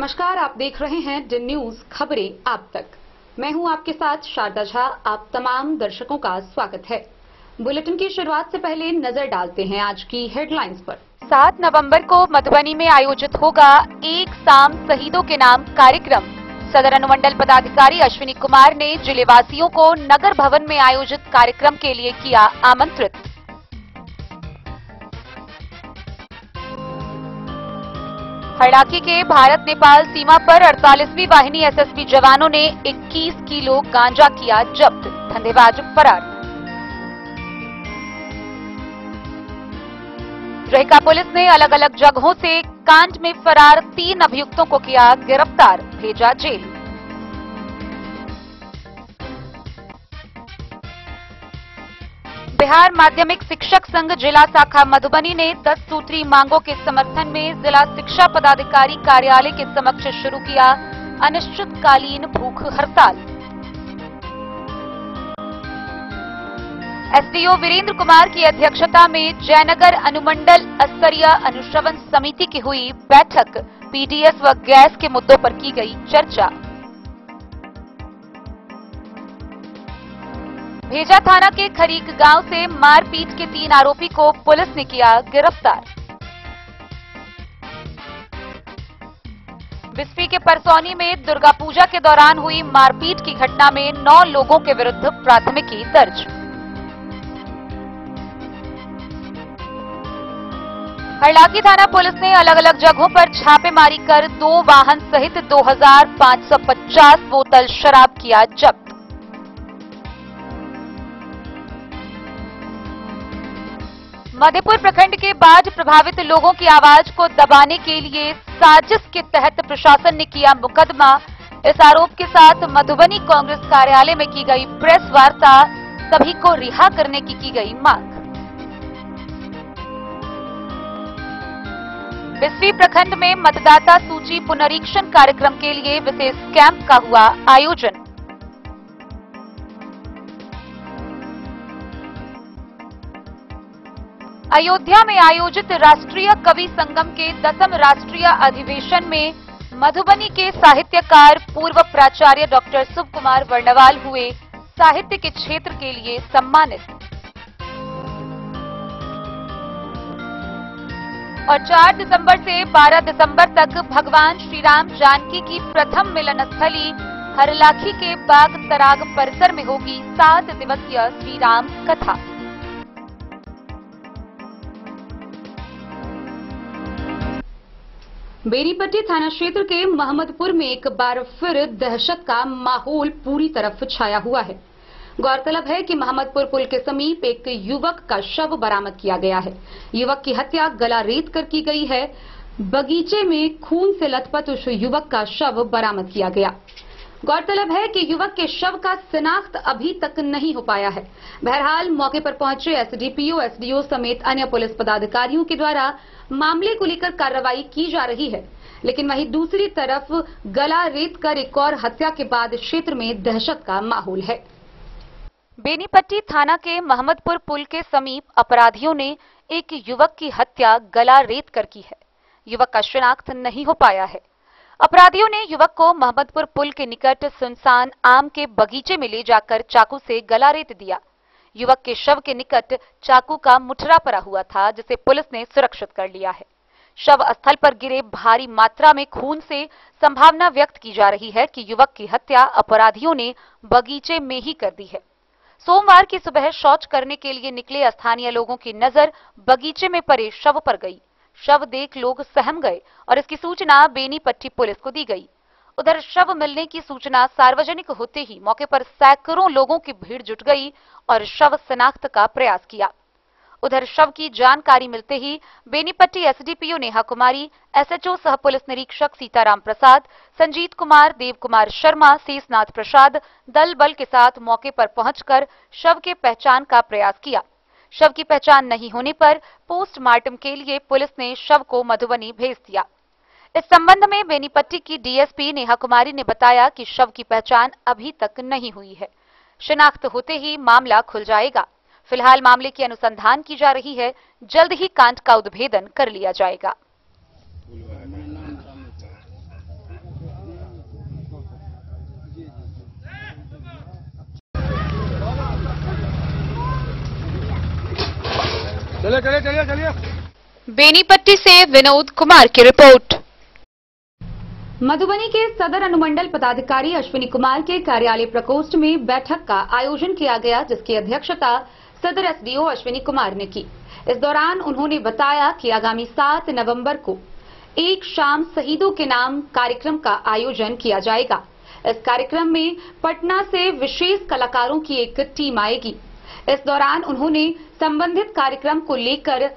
नमस्कार, आप देख रहे हैं दिन न्यूज खबरें आप तक। मैं हूं आपके साथ शारदा झा। आप तमाम दर्शकों का स्वागत है। बुलेटिन की शुरुआत से पहले नजर डालते हैं आज की हेडलाइंस पर। 7 नवंबर को मधुबनी में आयोजित होगा एक शाम शहीदों के नाम कार्यक्रम। सदर अनुमंडल पदाधिकारी अश्विनी कुमार ने जिलेवासियों को नगर भवन में आयोजित कार्यक्रम के लिए किया आमंत्रित। हड़ाकी के भारत नेपाल सीमा पर 48वीं वाहिनी एसएसबी जवानों ने 21 किलो गांजा किया जब्त, धंधेबाज फरार। रहिका पुलिस ने अलग अलग जगहों से कांड में फरार 3 अभियुक्तों को किया गिरफ्तार, भेजा जेल। बिहार माध्यमिक शिक्षक संघ जिला शाखा मधुबनी ने 10 सूत्री मांगों के समर्थन में जिला शिक्षा पदाधिकारी कार्यालय के समक्ष शुरू किया अनिश्चितकालीन भूख हड़ताल। एसडीओ वीरेंद्र कुमार की अध्यक्षता में जयनगर अनुमंडल स्तरीय अनुश्रवण समिति की हुई बैठक। पीडीएस व गैस के मुद्दों पर की गई चर्चा। भेजा थाना के खरीक गांव से मारपीट के 3 आरोपी को पुलिस ने किया गिरफ्तार। बिस्फी के परसौनी में दुर्गा पूजा के दौरान हुई मारपीट की घटना में 9 लोगों के विरुद्ध प्राथमिकी दर्ज। हड़लाकी थाना पुलिस ने अलग अलग जगहों पर छापेमारी कर 2 वाहन सहित 2550 बोतल शराब किया जब्त। मधेपुर प्रखंड के बाढ़ प्रभावित लोगों की आवाज को दबाने के लिए साजिश के तहत प्रशासन ने किया मुकदमा। इस आरोप के साथ मधुबनी कांग्रेस कार्यालय में की गई प्रेस वार्ता, सभी को रिहा करने की गई मांग। बिस्फी प्रखंड में मतदाता सूची पुनरीक्षण कार्यक्रम के लिए विशेष कैंप का हुआ आयोजन। अयोध्या में आयोजित राष्ट्रीय कवि संगम के 10वें राष्ट्रीय अधिवेशन में मधुबनी के साहित्यकार पूर्व प्राचार्य डॉक्टर शुभ कुमार वर्णवाल हुए साहित्य के क्षेत्र के लिए सम्मानित। और 4 दिसंबर से 12 दिसंबर तक भगवान श्री राम जानकी की प्रथम मिलन स्थली हरलाखी के बाग तराग परिसर में होगी 7 दिवसीय श्री राम कथा। बेनीपट्टी थाना क्षेत्र के मोहम्मदपुर में एक बार फिर दहशत का माहौल पूरी तरफ छाया हुआ है। गौरतलब है कि मोहम्मदपुर पुल के समीप एक युवक का शव बरामद किया गया है। युवक की हत्या गला रेत कर की गई है। बगीचे में खून से लथपथ उस युवक का शव बरामद किया गया। गौरतलब है कि युवक के शव का शिनाख्त अभी तक नहीं हो पाया है। बहरहाल मौके पर पहुंचे एसडीपीओ, एसडीओ समेत अन्य पुलिस पदाधिकारियों के द्वारा मामले को लेकर कार्रवाई की जा रही है। लेकिन वहीं दूसरी तरफ गला रेत कर एक और हत्या के बाद क्षेत्र में दहशत का माहौल है। बेनीपट्टी थाना के मोहम्मदपुर पुल के समीप अपराधियों ने एक युवक की हत्या गला रेत कर की है। युवक का शिनाख्त नहीं हो पाया है। अपराधियों ने युवक को मोहम्मदपुर पुल के निकट सुनसान आम के बगीचे में ले जाकर चाकू से गला रेत दिया। युवक के शव के निकट चाकू का मुठरा पड़ा हुआ था, जिसे पुलिस ने सुरक्षित कर लिया है। शव स्थल पर गिरे भारी मात्रा में खून से संभावना व्यक्त की जा रही है कि युवक की हत्या अपराधियों ने बगीचे में ही कर दी है। सोमवार की सुबह शौच करने के लिए निकले स्थानीय लोगों की नजर बगीचे में पड़े शव पर गई। शव देख लोग सहम गए और इसकी सूचना बेनीपट्टी पुलिस को दी गई। उधर शव मिलने की सूचना सार्वजनिक होते ही मौके पर सैकड़ों लोगों की भीड़ जुट गई और शव शिनाख्त का प्रयास किया। उधर शव की जानकारी मिलते ही बेनीपट्टी एसडीपीओ नेहा कुमारी, एसएचओ सह पुलिस निरीक्षक सीताराम प्रसाद, संजीत कुमार, देव कुमार शर्मा, शेषनाथ प्रसाद दल बल के साथ मौके पर पहुंचकर शव के पहचान का प्रयास किया। शव की पहचान नहीं होने पर पोस्टमार्टम के लिए पुलिस ने शव को मधुबनी भेज दिया। इस संबंध में बेनीपट्टी की डीएसपी नेहा कुमारी ने बताया कि शव की पहचान अभी तक नहीं हुई है। शिनाख्त होते ही मामला खुल जाएगा। फिलहाल मामले की अनुसंधान की जा रही है। जल्द ही कांड का उद्भेदन कर लिया जाएगा। चलिए चलिए चलिए चलिए। बेनीपट्टी से विनोद कुमार की रिपोर्ट। मधुबनी के सदर अनुमंडल पदाधिकारी अश्विनी कुमार के कार्यालय प्रकोष्ठ में बैठक का आयोजन किया गया, जिसकी अध्यक्षता सदर एसडीओ अश्विनी कुमार ने की। इस दौरान उन्होंने बताया कि आगामी 7 नवंबर को एक शाम शहीदों के नाम कार्यक्रम का आयोजन किया जाएगा। इस कार्यक्रम में पटना से विशेष कलाकारों की एक टीम आएगी। इस दौरान उन्होंने संबंधित कार्यक्रम को लेकर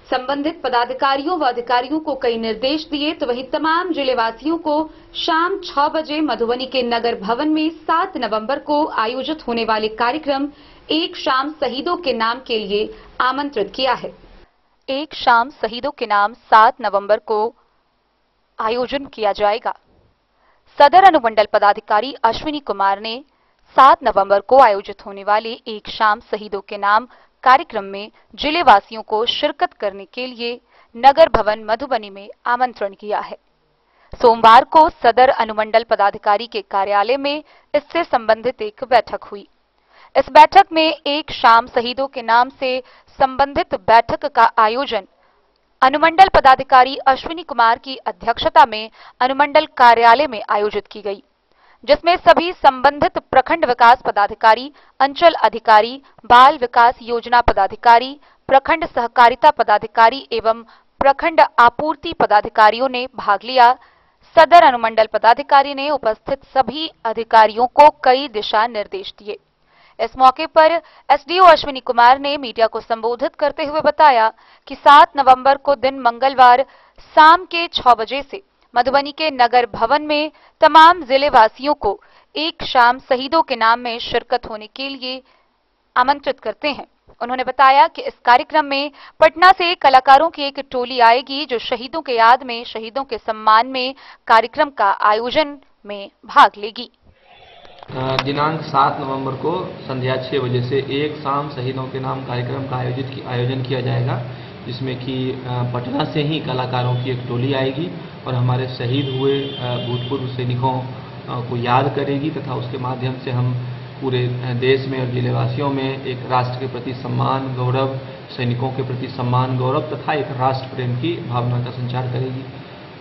संबंधित पदाधिकारियों व अधिकारियों को कई निर्देश दिए, तो वहीं तमाम जिलेवासियों को शाम 6 बजे मधुबनी के नगर भवन में 7 नवंबर को आयोजित होने वाले कार्यक्रम एक शाम शहीदों के नाम के लिए आमंत्रित किया है। एक शाम शहीदों के नाम 7 नवंबर को आयोजन किया जाएगा। सदर अनुमंडल पदाधिकारी अश्विनी कुमार ने 7 नवंबर को आयोजित होने वाले एक शाम शहीदों के नाम कार्यक्रम में जिले वासियों को शिरकत करने के लिए नगर भवन मधुबनी में आमंत्रण किया है। सोमवार को सदर अनुमंडल पदाधिकारी के कार्यालय में इससे संबंधित एक बैठक हुई। इस बैठक में एक शाम शहीदों के नाम से संबंधित बैठक का आयोजन अनुमंडल पदाधिकारी अश्विनी कुमार की अध्यक्षता में अनुमंडल कार्यालय में आयोजित की गई, जिसमें सभी संबंधित प्रखंड विकास पदाधिकारी, अंचल अधिकारी, बाल विकास योजना पदाधिकारी, प्रखंड सहकारिता पदाधिकारी एवं प्रखंड आपूर्ति पदाधिकारियों ने भाग लिया। सदर अनुमंडल पदाधिकारी ने उपस्थित सभी अधिकारियों को कई दिशा निर्देश दिए। इस मौके पर एसडीओ अश्विनी कुमार ने मीडिया को संबोधित करते हुए बताया कि 7 नवंबर को दिन मंगलवार शाम के 6 बजे से मधुबनी के नगर भवन में तमाम जिले वासियों को एक शाम शहीदों के नाम में शिरकत होने के लिए आमंत्रित करते हैं। उन्होंने बताया कि इस कार्यक्रम में पटना से कलाकारों की एक टोली आएगी, जो शहीदों के याद में, शहीदों के सम्मान में कार्यक्रम का आयोजन में भाग लेगी। दिनांक 7 नवंबर को संध्या 6 बजे से एक शाम शहीदों के नाम कार्यक्रम का आयोजन किया जाएगा, जिसमें कि पटना से ही कलाकारों की एक टोली आएगी और हमारे शहीद हुए भूतपूर्व सैनिकों को याद करेगी तथा उसके माध्यम से हम पूरे देश में और जिलेवासियों में एक राष्ट्र के प्रति सम्मान, गौरव, सैनिकों के प्रति सम्मान, गौरव तथा एक राष्ट्र प्रेम की भावना का संचार करेगी।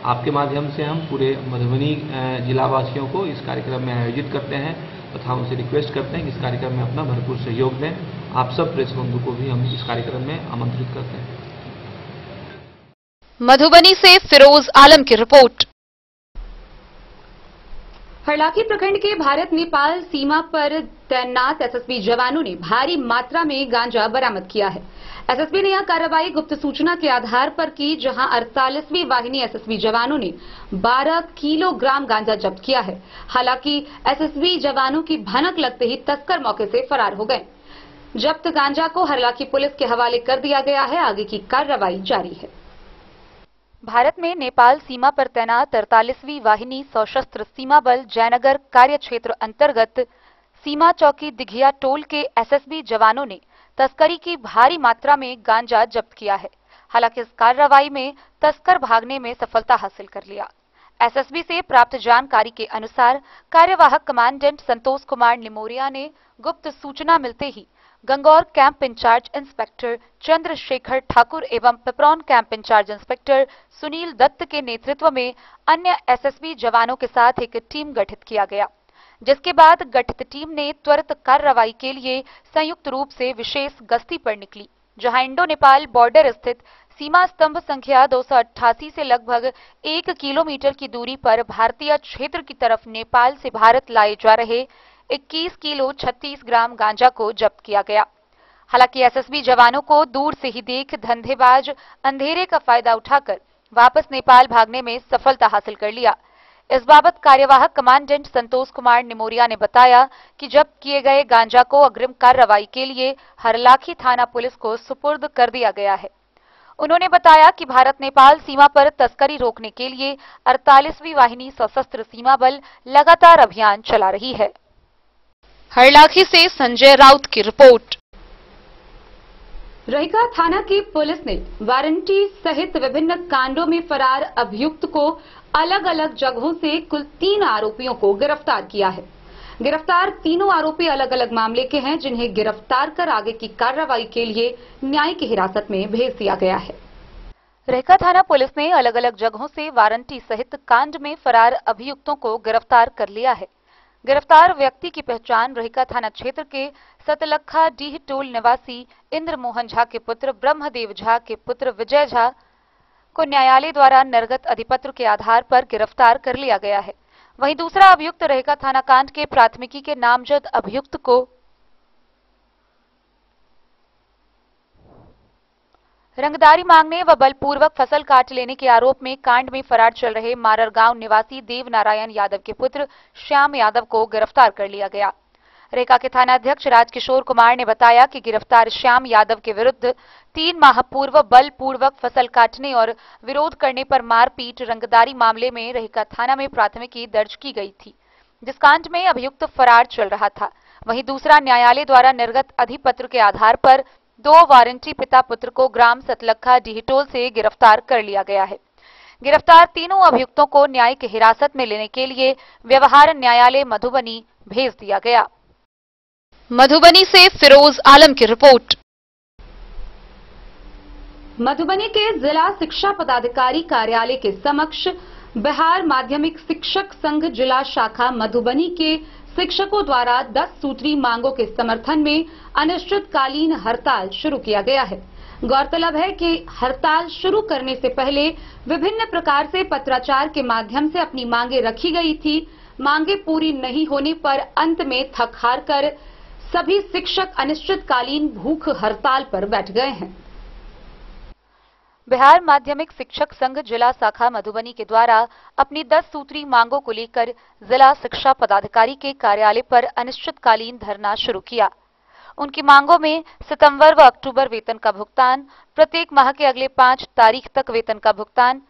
आपके माध्यम से हम पूरे मधुबनी जिलावासियों को इस कार्यक्रम में आयोजित करते हैं तथा उनसे रिक्वेस्ट करते हैं कि इस कार्यक्रम में अपना भरपूर सहयोग दें। आप सब प्रेस बंधु को भी हम इस कार्यक्रम में आमंत्रित करते हैं। मधुबनी से फिरोज आलम की रिपोर्ट। हरलाखी प्रखंड के भारत नेपाल सीमा पर तैनात एसएसबी जवानों ने भारी मात्रा में गांजा बरामद किया है। एसएसबी ने यह कार्रवाई गुप्त सूचना के आधार पर की, जहां 48वीं वाहिनी एसएसबी जवानों ने 12 किलोग्राम गांजा जब्त किया है। हालांकि एसएसबी जवानों की भनक लगते ही तस्कर मौके से फरार हो गए। जब्त गांजा को हरलाखी पुलिस के हवाले कर दिया गया है। आगे की कार्रवाई जारी है। भारत में नेपाल सीमा पर तैनात 48वीं वाहिनी सशस्त्र सीमा बल जयनगर कार्य क्षेत्र अंतर्गत सीमा चौकी दिघिया टोल के एसएसबी जवानों ने तस्करी की भारी मात्रा में गांजा जब्त किया है। हालांकि इस कार्रवाई में तस्कर भागने में सफलता हासिल कर लिया। एसएसबी से प्राप्त जानकारी के अनुसार कार्यवाहक कमांडेंट संतोष कुमार निमोरिया ने गुप्त सूचना मिलते ही Gangaur camp incharge inspector Chandrashekhar Thakur एवं Pipraun camp incharge inspector Sunil Dutt के नेतृत्व में अन्य एसएसबी जवानों के साथ एक टीम गठित किया गया, जिसके बाद गठित टीम ने त्वरित कार्रवाई के लिए संयुक्त रूप से विशेष गश्ती पर निकली, जहां इंडो नेपाल बॉर्डर स्थित सीमा स्तंभ संख्या 288 से लगभग 1 किलोमीटर की दूरी पर भारतीय क्षेत्र की तरफ नेपाल से भारत लाए जा रहे 21 किलो 36 ग्राम गांजा को जब्त किया गया। हालांकि एसएसबी जवानों को दूर से ही देख धंधेबाज अंधेरे का फायदा उठाकर वापस नेपाल भागने में सफलता हासिल कर लिया। इस बाबत कार्यवाहक कमांडेंट संतोष कुमार निमोरिया ने बताया कि जब्त किए गए गांजा को अग्रिम कार्रवाई के लिए हरलाखी थाना पुलिस को सुपुर्द कर दिया गया है। उन्होंने बताया कि भारत नेपाल सीमा पर तस्करी रोकने के लिए 48वीं वाहिनी सशस्त्र सीमा बल लगातार अभियान चला रही है। हरलाखी से संजय राउत की रिपोर्ट। रहिका थाना की पुलिस ने वारंटी सहित विभिन्न कांडों में फरार अभियुक्त को अलग अलग जगहों से कुल 3 आरोपियों को गिरफ्तार किया है। गिरफ्तार तीनों आरोपी अलग अलग मामले के हैं, जिन्हें गिरफ्तार कर आगे की कार्रवाई के लिए न्यायिक हिरासत में भेज दिया गया है। रेखा थाना पुलिस ने अलग अलग जगहों से वारंटी सहित कांड में फरार अभियुक्तों को गिरफ्तार कर लिया है। गिरफ्तार व्यक्ति की पहचान रेखा थाना क्षेत्र के सतलखा डीह टोल निवासी इंद्र मोहन झा के पुत्र ब्रह्मदेव झा के पुत्र विजय झा को न्यायालय द्वारा निर्गत अधिपत्र के आधार पर गिरफ्तार कर लिया गया है। वहीं दूसरा अभियुक्त रेखा थाना कांड के प्राथमिकी के नामजद अभियुक्त को रंगदारी मांगने व बलपूर्वक फसल काट लेने के आरोप में कांड में फरार चल रहे मारर गांव निवासी देव नारायण यादव के पुत्र श्याम यादव को गिरफ्तार कर लिया गया। रेखा के थाना अध्यक्ष राजकिशोर कुमार ने बताया कि गिरफ्तार श्याम यादव के विरुद्ध 3 माह पूर्व बलपूर्वक फसल काटने और विरोध करने पर मारपीट रंगदारी मामले में रेखा थाना में प्राथमिकी दर्ज की गई थी, जिस कांड में अभियुक्त फरार चल रहा था। वहीं दूसरा न्यायालय द्वारा निर्गत अधिपत्र के आधार पर 2 वारंटी पिता पुत्र को ग्राम सतलखा डीहटोल से गिरफ्तार कर लिया गया है। गिरफ्तार तीनों अभियुक्तों को न्यायिक हिरासत में लेने के लिए व्यवहार न्यायालय मधुबनी भेज दिया गया। मधुबनी से फिरोज आलम की रिपोर्ट। मधुबनी के जिला शिक्षा पदाधिकारी कार्यालय के समक्ष बिहार माध्यमिक शिक्षक संघ जिला शाखा मधुबनी के शिक्षकों द्वारा 10 सूत्री मांगों के समर्थन में अनिश्चितकालीन हड़ताल शुरू किया गया है। गौरतलब है कि हड़ताल शुरू करने से पहले विभिन्न प्रकार से पत्राचार के माध्यम से अपनी मांगे रखी गई थी। मांगे पूरी नहीं होने पर अंत में थक हार कर सभी शिक्षक अनिश्चितकालीन भूख हड़ताल पर बैठ गए हैं। बिहार माध्यमिक शिक्षक संघ जिला शाखा मधुबनी के द्वारा अपनी 10 सूत्री मांगों को लेकर जिला शिक्षा पदाधिकारी के कार्यालय पर अनिश्चितकालीन धरना शुरू किया। उनकी मांगों में सितंबर व अक्टूबर वेतन का भुगतान, प्रत्येक माह के अगले 5 तारीख तक वेतन का भुगतान,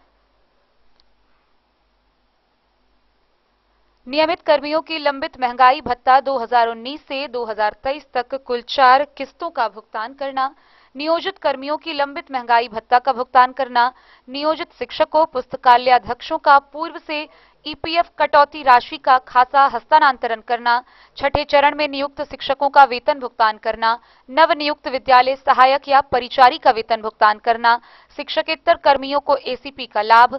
नियमित कर्मियों की लंबित महंगाई भत्ता 2019 से 2023 तक कुल 4 किस्तों का भुगतान करना, नियोजित कर्मियों की लंबित महंगाई भत्ता का भुगतान करना, नियोजित शिक्षकों पुस्तकालयाध्यक्षों का पूर्व से ईपीएफ कटौती राशि का खासा हस्तांतरण करना, छठे चरण में नियुक्त शिक्षकों का वेतन भुगतान करना, नव नियुक्त विद्यालय सहायक या परिचारी का वेतन भुगतान करना, शिक्षकेतर कर्मियों को एसीपी का लाभ,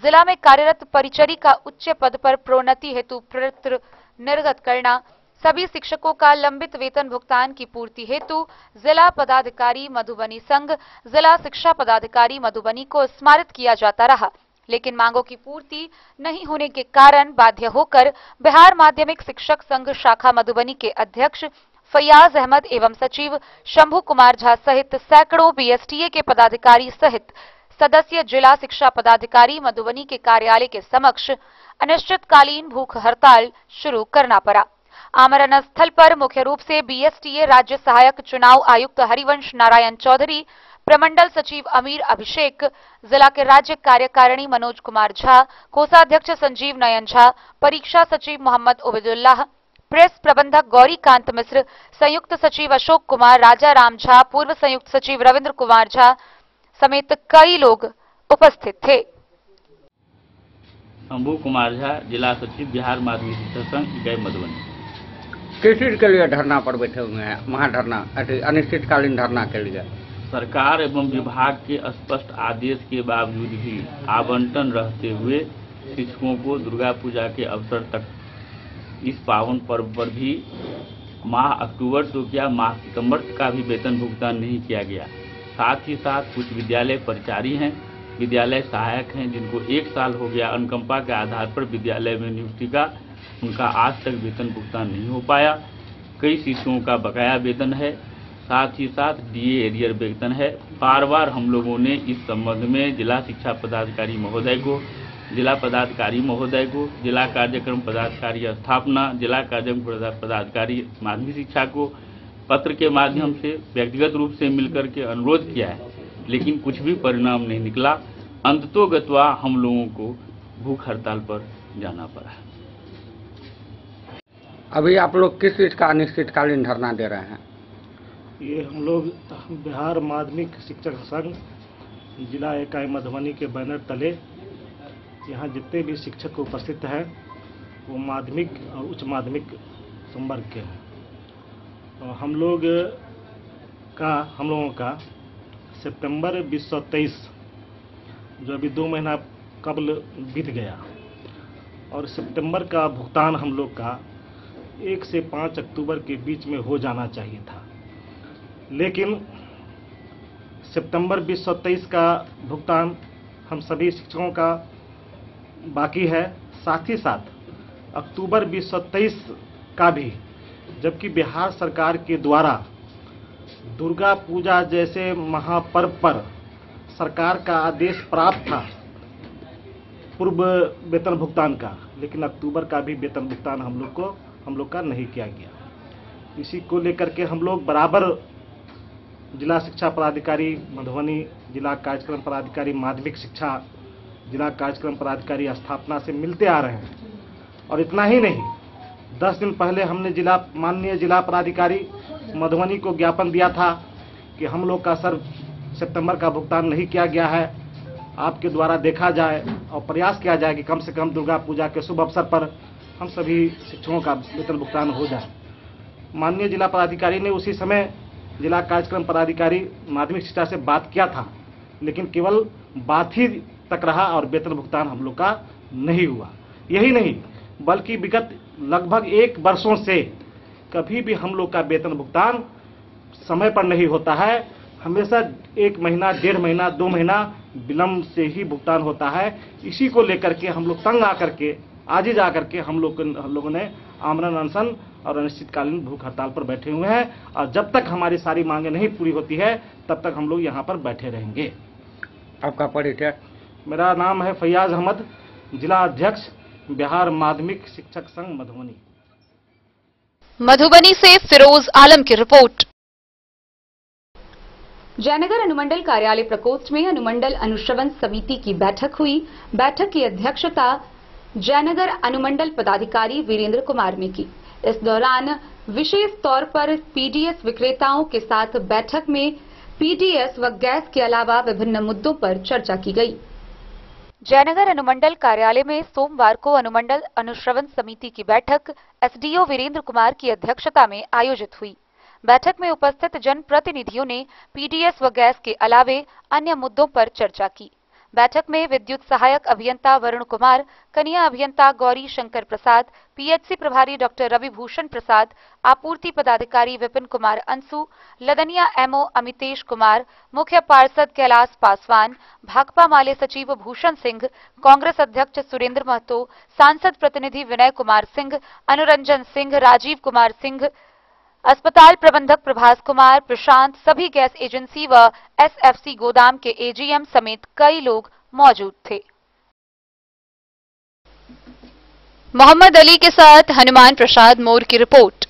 जिला में कार्यरत परिचरी का उच्च पद पर प्रोन्नति हेतु पत्र निर्गत करना, सभी शिक्षकों का लंबित वेतन भुगतान की पूर्ति हेतु जिला पदाधिकारी मधुबनी संघ जिला शिक्षा पदाधिकारी मधुबनी को स्मारित किया जाता रहा, लेकिन मांगों की पूर्ति नहीं होने के कारण बाध्य होकर बिहार माध्यमिक शिक्षक संघ शाखा मधुबनी के अध्यक्ष फैयाज अहमद एवं सचिव शंभू कुमार झा सहित सैकड़ों बीएसटीए के पदाधिकारी सहित सदस्य जिला शिक्षा पदाधिकारी मधुबनी के कार्यालय के समक्ष अनिश्चितकालीन भूख हड़ताल शुरू करना पड़ा। आमरण स्थल पर मुख्य रूप से बीएसटीए राज्य सहायक चुनाव आयुक्त हरिवंश नारायण चौधरी, प्रमंडल सचिव अमीर अभिषेक, जिला के राज्य कार्यकारिणी मनोज कुमार झा, कोषाध्यक्ष संजीव नयन झा, परीक्षा सचिव मोहम्मद उबैदुल्लाह, प्रेस प्रबंधक गौरी कांत मिश्र, संयुक्त सचिव अशोक कुमार, राजा राम झा, पूर्व संयुक्त सचिव रविंद्र कुमार झा समेत कई लोग उपस्थित थे। शंभू कुमार झा, जिला सचिव बिहार माध्यमिक शिक्षक संघ इकाई मधुबनी। किस चीज के लिए धरना पर बैठे हुए हैं? महाधरना अनिश्चितकालीन धरना के लिए सरकार एवं विभाग के स्पष्ट आदेश के बावजूद भी आवंटन रहते हुए शिक्षकों को दुर्गा पूजा के अवसर तक इस पावन पर्व पर भी माह अक्टूबर तो क्या माह सितंबर का भी वेतन भुगतान नहीं किया गया। साथ ही साथ कुछ विद्यालय परिचारी हैं, विद्यालय सहायक हैं, जिनको 1 साल हो गया अनुकंपा के आधार पर विद्यालय में नियुक्ति का, उनका आज तक वेतन भुगतान नहीं हो पाया। कई शिक्षकों का बकाया वेतन है, साथ ही साथ डीए एरियर वेतन है। बार बार हम लोगों ने इस संबंध में जिला शिक्षा पदाधिकारी महोदय को, जिला पदाधिकारी महोदय को, जिला कार्यक्रम पदाधिकारी स्थापना, जिला कार्यक्रम पदाधिकारी माध्यमिक शिक्षा को पत्र के माध्यम से व्यक्तिगत रूप से मिलकर के अनुरोध किया है, लेकिन कुछ भी परिणाम नहीं निकला। अंततोगत्वा हम लोगों को भूख हड़ताल पर जाना पड़ा। अभी आप लोग किस चीज का अनिश्चितकालीन धरना दे रहे हैं? ये हम लोग बिहार माध्यमिक शिक्षक संघ जिला इकाई मधुबनी के बैनर तले यहाँ जितने भी शिक्षक उपस्थित हैं वो माध्यमिक और उच्च माध्यमिक संवर्ग के हैं। और हम लोगों का सितंबर 2023 जो अभी 2 महीना कबल बीत गया, और सितंबर का भुगतान हम लोग का 1 से 5 अक्टूबर के बीच में हो जाना चाहिए था, लेकिन सितंबर 2023 का भुगतान हम सभी शिक्षकों का बाकी है, साथ ही साथ अक्टूबर 2023 का भी, जबकि बिहार सरकार के द्वारा दुर्गा पूजा जैसे महापर्व पर सरकार का आदेश प्राप्त था पूर्व वेतन भुगतान का, लेकिन अक्टूबर का भी वेतन भुगतान हम लोग का नहीं किया गया। इसी को लेकर के हम लोग बराबर जिला शिक्षा पदाधिकारी मधुबनी, जिला कार्यक्रम पदाधिकारी माध्यमिक शिक्षा, जिला कार्यक्रम पदाधिकारी स्थापना से मिलते आ रहे हैं। और इतना ही नहीं, 10 दिन पहले हमने माननीय जिला पदाधिकारी मधुबनी को ज्ञापन दिया था कि हम लोग का सर सितंबर का भुगतान नहीं किया गया है, आपके द्वारा देखा जाए और प्रयास किया जाए कि कम से कम दुर्गा पूजा के शुभ अवसर पर हम सभी शिक्षकों का वेतन भुगतान हो जाए। माननीय जिला पदाधिकारी ने उसी समय जिला कार्यक्रम पदाधिकारी माध्यमिक शिक्षा से बात किया था, लेकिन केवल बात ही तक रहा और वेतन भुगतान हम लोग का नहीं हुआ। यही नहीं, बल्कि विगत लगभग 1 वर्षों से कभी भी हम लोग का वेतन भुगतान समय पर नहीं होता है। हमेशा 1 महीना, 1.5 महीना, 2 महीना विलम्ब से ही भुगतान होता है। इसी को लेकर के हम लोग तंग आकर के आज ही जाकर के हम लोगों ने आमरण अनशन और अनिश्चितकालीन भूख हड़ताल पर बैठे हुए हैं, और जब तक हमारी सारी मांगे नहीं पूरी होती है तब तक हम लोग यहाँ पर बैठे रहेंगे। आपका परिचय? मेरा नाम है फैयाज अहमद, जिला अध्यक्ष बिहार माध्यमिक शिक्षक संघ मधुबनी। मधुबनी से फिरोज आलम की रिपोर्ट। जयनगर अनुमंडल कार्यालय प्रकोष्ठ में अनुमंडल अनुश्रवण समिति की बैठक हुई। बैठक की अध्यक्षता जयनगर अनुमंडल पदाधिकारी वीरेंद्र कुमार ने की। इस दौरान विशेष तौर पर पीडीएस विक्रेताओं के साथ बैठक में पीडीएस व गैस के अलावा विभिन्न मुद्दों पर चर्चा की गई। जयनगर अनुमंडल कार्यालय में सोमवार को अनुमंडल अनुश्रवण समिति की बैठक एसडीओ वीरेंद्र कुमार की अध्यक्षता में आयोजित हुई। बैठक में उपस्थित जनप्रतिनिधियों ने पीडीएस व गैस के अलावे अन्य मुद्दों पर चर्चा की। बैठक में विद्युत सहायक अभियंता वरुण कुमार, कनिया अभियंता गौरी शंकर प्रसाद, पीएचसी प्रभारी डॉक्टर रवि भूषण प्रसाद, आपूर्ति पदाधिकारी विपिन कुमार अंसु, लदनिया एमओ अमितेश कुमार, मुख्य पार्षद कैलाश पासवान, भाकपा माले सचिव भूषण सिंह, कांग्रेस अध्यक्ष सुरेंद्र महतो, सांसद प्रतिनिधि विनय कुमार सिंह, अनुरंजन सिंह, राजीव कुमार सिंह, अस्पताल प्रबंधक प्रभास कुमार, प्रशांत, सभी गैस एजेंसी व एसएफसी गोदाम के एजीएम समेत कई लोग मौजूद थे। मोहम्मद अली के साथ हनुमान प्रसाद मोर की रिपोर्ट।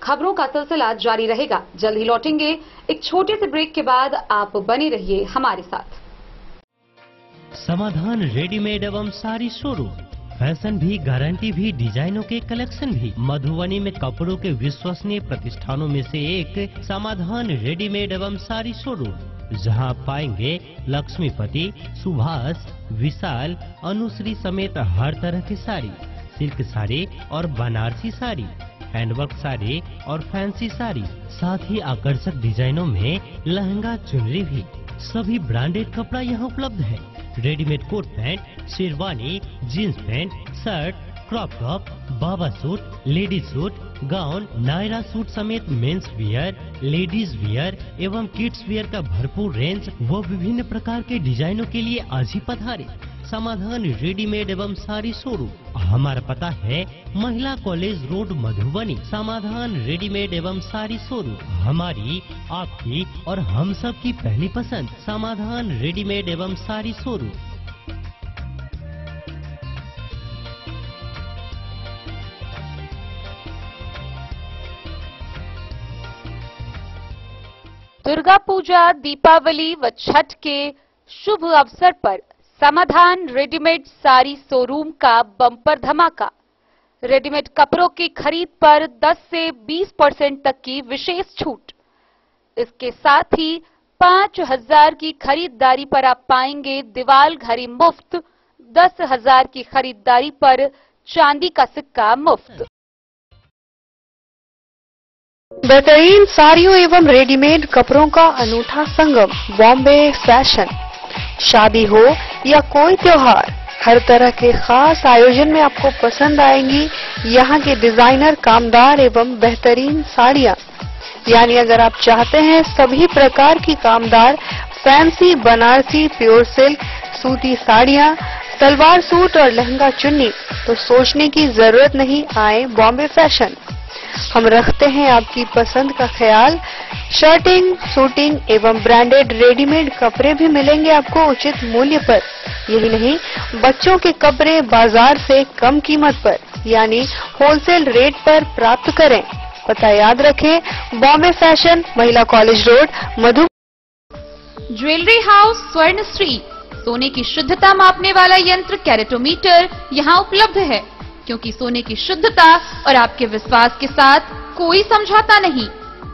खबरों का सिलसिला जारी रहेगा, जल्द ही लौटेंगे एक छोटे से ब्रेक के बाद। आप बने रहिए हमारे साथ। समाधान रेडीमेड एवं सारी शोरूम, फैशन भी, गारंटी भी, डिजाइनों के कलेक्शन भी। मधुबनी में कपड़ों के विश्वसनीय प्रतिष्ठानों में से एक समाधान रेडीमेड एवं सारी शोरूम, जहां आप पाएंगे लक्ष्मीपति, सुभाष, विशाल, अनुश्री समेत हर तरह की साड़ी, सिल्क साड़ी और बनारसी साड़ी, हैंडवर्क साड़ी और फैंसी साड़ी, साथ ही आकर्षक डिजाइनों में लहंगा, चुनरी भी। सभी ब्रांडेड कपड़ा यहाँ उपलब्ध है। Readymade coat pant, sherwani, jeans pant, shirt, crop top, बाबा suit, ladies suit, gown, Naira suit समेत मेंस वियर, लेडीज वियर एवं किड्स वियर का भरपूर रेंज व विभिन्न प्रकार के डिजाइनों के लिए आज ही पधारे। समाधान रेडीमेड एवं सारी शोरूम। हमारा पता है महिला कॉलेज रोड मधुबनी। समाधान रेडीमेड एवं सारी शोरूम हमारी, आपकी और हम सब की पहली पसंद। समाधान रेडीमेड एवं सारी शोरूम। दुर्गा पूजा, दीपावली व छठ के शुभ अवसर पर समाधान रेडीमेड साड़ी शोरूम का बम्पर धमाका। रेडीमेड कपड़ों की खरीद पर 10 से 20% तक की विशेष छूट। इसके साथ ही 5,000 की खरीदारी पर आप पाएंगे दीवाल घड़ी मुफ्त, 10,000 की खरीदारी पर चांदी का सिक्का मुफ्त। बेहतरीन साड़ियों एवं रेडीमेड कपड़ों का अनूठा संगम बॉम्बे फैशन। शादी हो या कोई त्योहार, हर तरह के खास आयोजन में आपको पसंद आएंगी यहाँ के डिजाइनर कामदार एवं बेहतरीन साड़ियाँ। यानी अगर आप चाहते हैं सभी प्रकार की कामदार फैंसी बनारसी प्योर सिल्क सूती साड़ियाँ, सलवार सूट और लहंगा चुन्नी, तो सोचने की जरूरत नहीं, आए बॉम्बे फैशन। हम रखते हैं आपकी पसंद का ख्याल। शर्टिंग, सूटिंग एवं ब्रांडेड रेडीमेड कपड़े भी मिलेंगे आपको उचित मूल्य पर। यही नहीं, बच्चों के कपड़े बाजार से कम कीमत पर यानी होलसेल रेट पर प्राप्त करें। पता याद रखें, बॉम्बे फैशन, महिला कॉलेज रोड, मधु। ज्वेलरी हाउस स्वर्णश्री, सोने की शुद्धता मापने वाला यंत्र कैरेटोमीटर यहाँ उपलब्ध है, क्योंकि सोने की शुद्धता और आपके विश्वास के साथ कोई समझौता नहीं।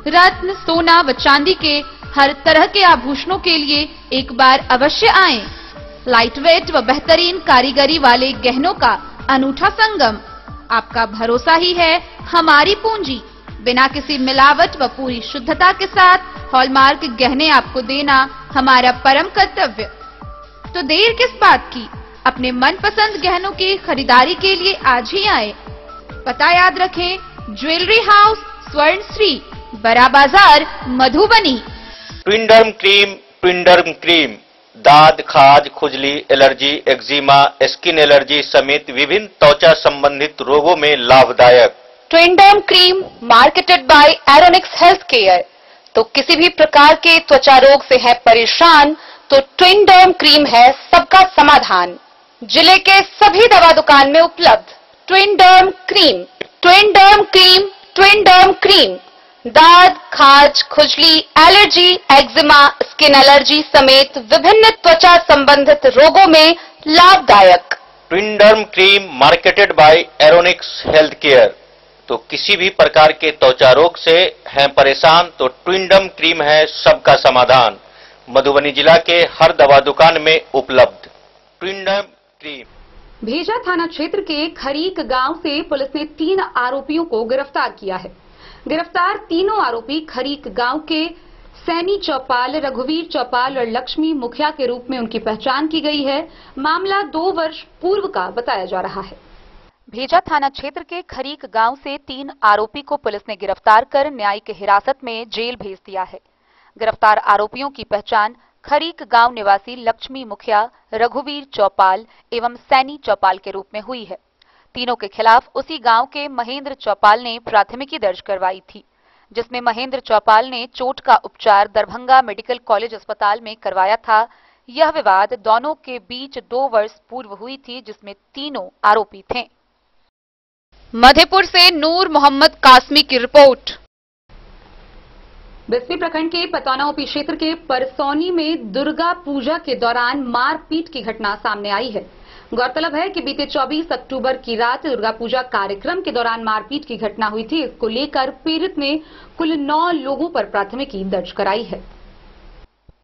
रत्न, सोना व चांदी के हर तरह के आभूषणों के लिए एक बार अवश्य आएं। लाइट वेट व बेहतरीन कारीगरी वाले गहनों का अनूठा संगम। आपका भरोसा ही है हमारी पूंजी। बिना किसी मिलावट व पूरी शुद्धता के साथ हॉलमार्क गहने आपको देना हमारा परम कर्तव्य। तो देर किस बात की, अपने मनपसंद गहनों की खरीदारी के लिए आज ही आए। पता याद रखें, ज्वेलरी हाउस स्वर्णश्री, बड़ा बाजार, मधुबनी। ट्विंडर्म क्रीम दाद, खाज, खुजली, एलर्जी, एक्जिमा, स्किन एलर्जी समेत विभिन्न त्वचा संबंधित रोगों में लाभदायक। Twinderm cream marketed by Aronix health care. तो किसी भी प्रकार के त्वचा रोग से है परेशान तो ट्विंडर्म क्रीम है सबका समाधान। जिले के सभी दवा दुकान में उपलब्ध ट्विंडर्म क्रीम। ट्विंडर्म क्रीम, ट्विंडर्म क्रीम दाद, खाज, खुजली, एलर्जी, एक्जिमा, स्किन एलर्जी समेत विभिन्न त्वचा संबंधित रोगों में लाभदायक। Twinderm cream marketed by Aronix health care. तो किसी भी प्रकार के त्वचा रोग से हैं परेशान तो ट्विंडर्म क्रीम है सबका समाधान। मधुबनी जिला के हर दवा दुकान में उपलब्ध ट्विंडर्म क्रीम। भेजा थाना क्षेत्र के खरीक गांव से पुलिस ने 3 आरोपियों को गिरफ्तार किया है। गिरफ्तार तीनों आरोपी खरीक गांव के सैनी चौपाल, रघुवीर चौपाल और लक्ष्मी मुखिया के रूप में उनकी पहचान की गई है। मामला 2 वर्ष पूर्व का बताया जा रहा है। भेजा थाना क्षेत्र के खरीक गांव से 3 आरोपी को पुलिस ने गिरफ्तार कर न्यायिक हिरासत में जेल भेज दिया है। गिरफ्तार आरोपियों की पहचान खरीक गांव निवासी लक्ष्मी मुखिया, रघुवीर चौपाल एवं सैनी चौपाल के रूप में हुई है। तीनों के खिलाफ उसी गांव के महेंद्र चौपाल ने प्राथमिकी दर्ज करवाई थी, जिसमें महेंद्र चौपाल ने चोट का उपचार दरभंगा मेडिकल कॉलेज अस्पताल में करवाया था। यह विवाद दोनों के बीच 2 वर्ष पूर्व हुई थी, जिसमें तीनों आरोपी थे। मधेपुर से नूर मोहम्मद कासमी की रिपोर्ट। बिस्फी प्रखंड के पतौना ओपी क्षेत्र के परसौनी में दुर्गा पूजा के दौरान मारपीट की घटना सामने आई है। गौरतलब है कि बीते 24 अक्टूबर की रात दुर्गा पूजा कार्यक्रम के दौरान मारपीट की घटना हुई थी। इसको लेकर पीड़ित ने कुल 9 लोगों पर प्राथमिकी दर्ज कराई है।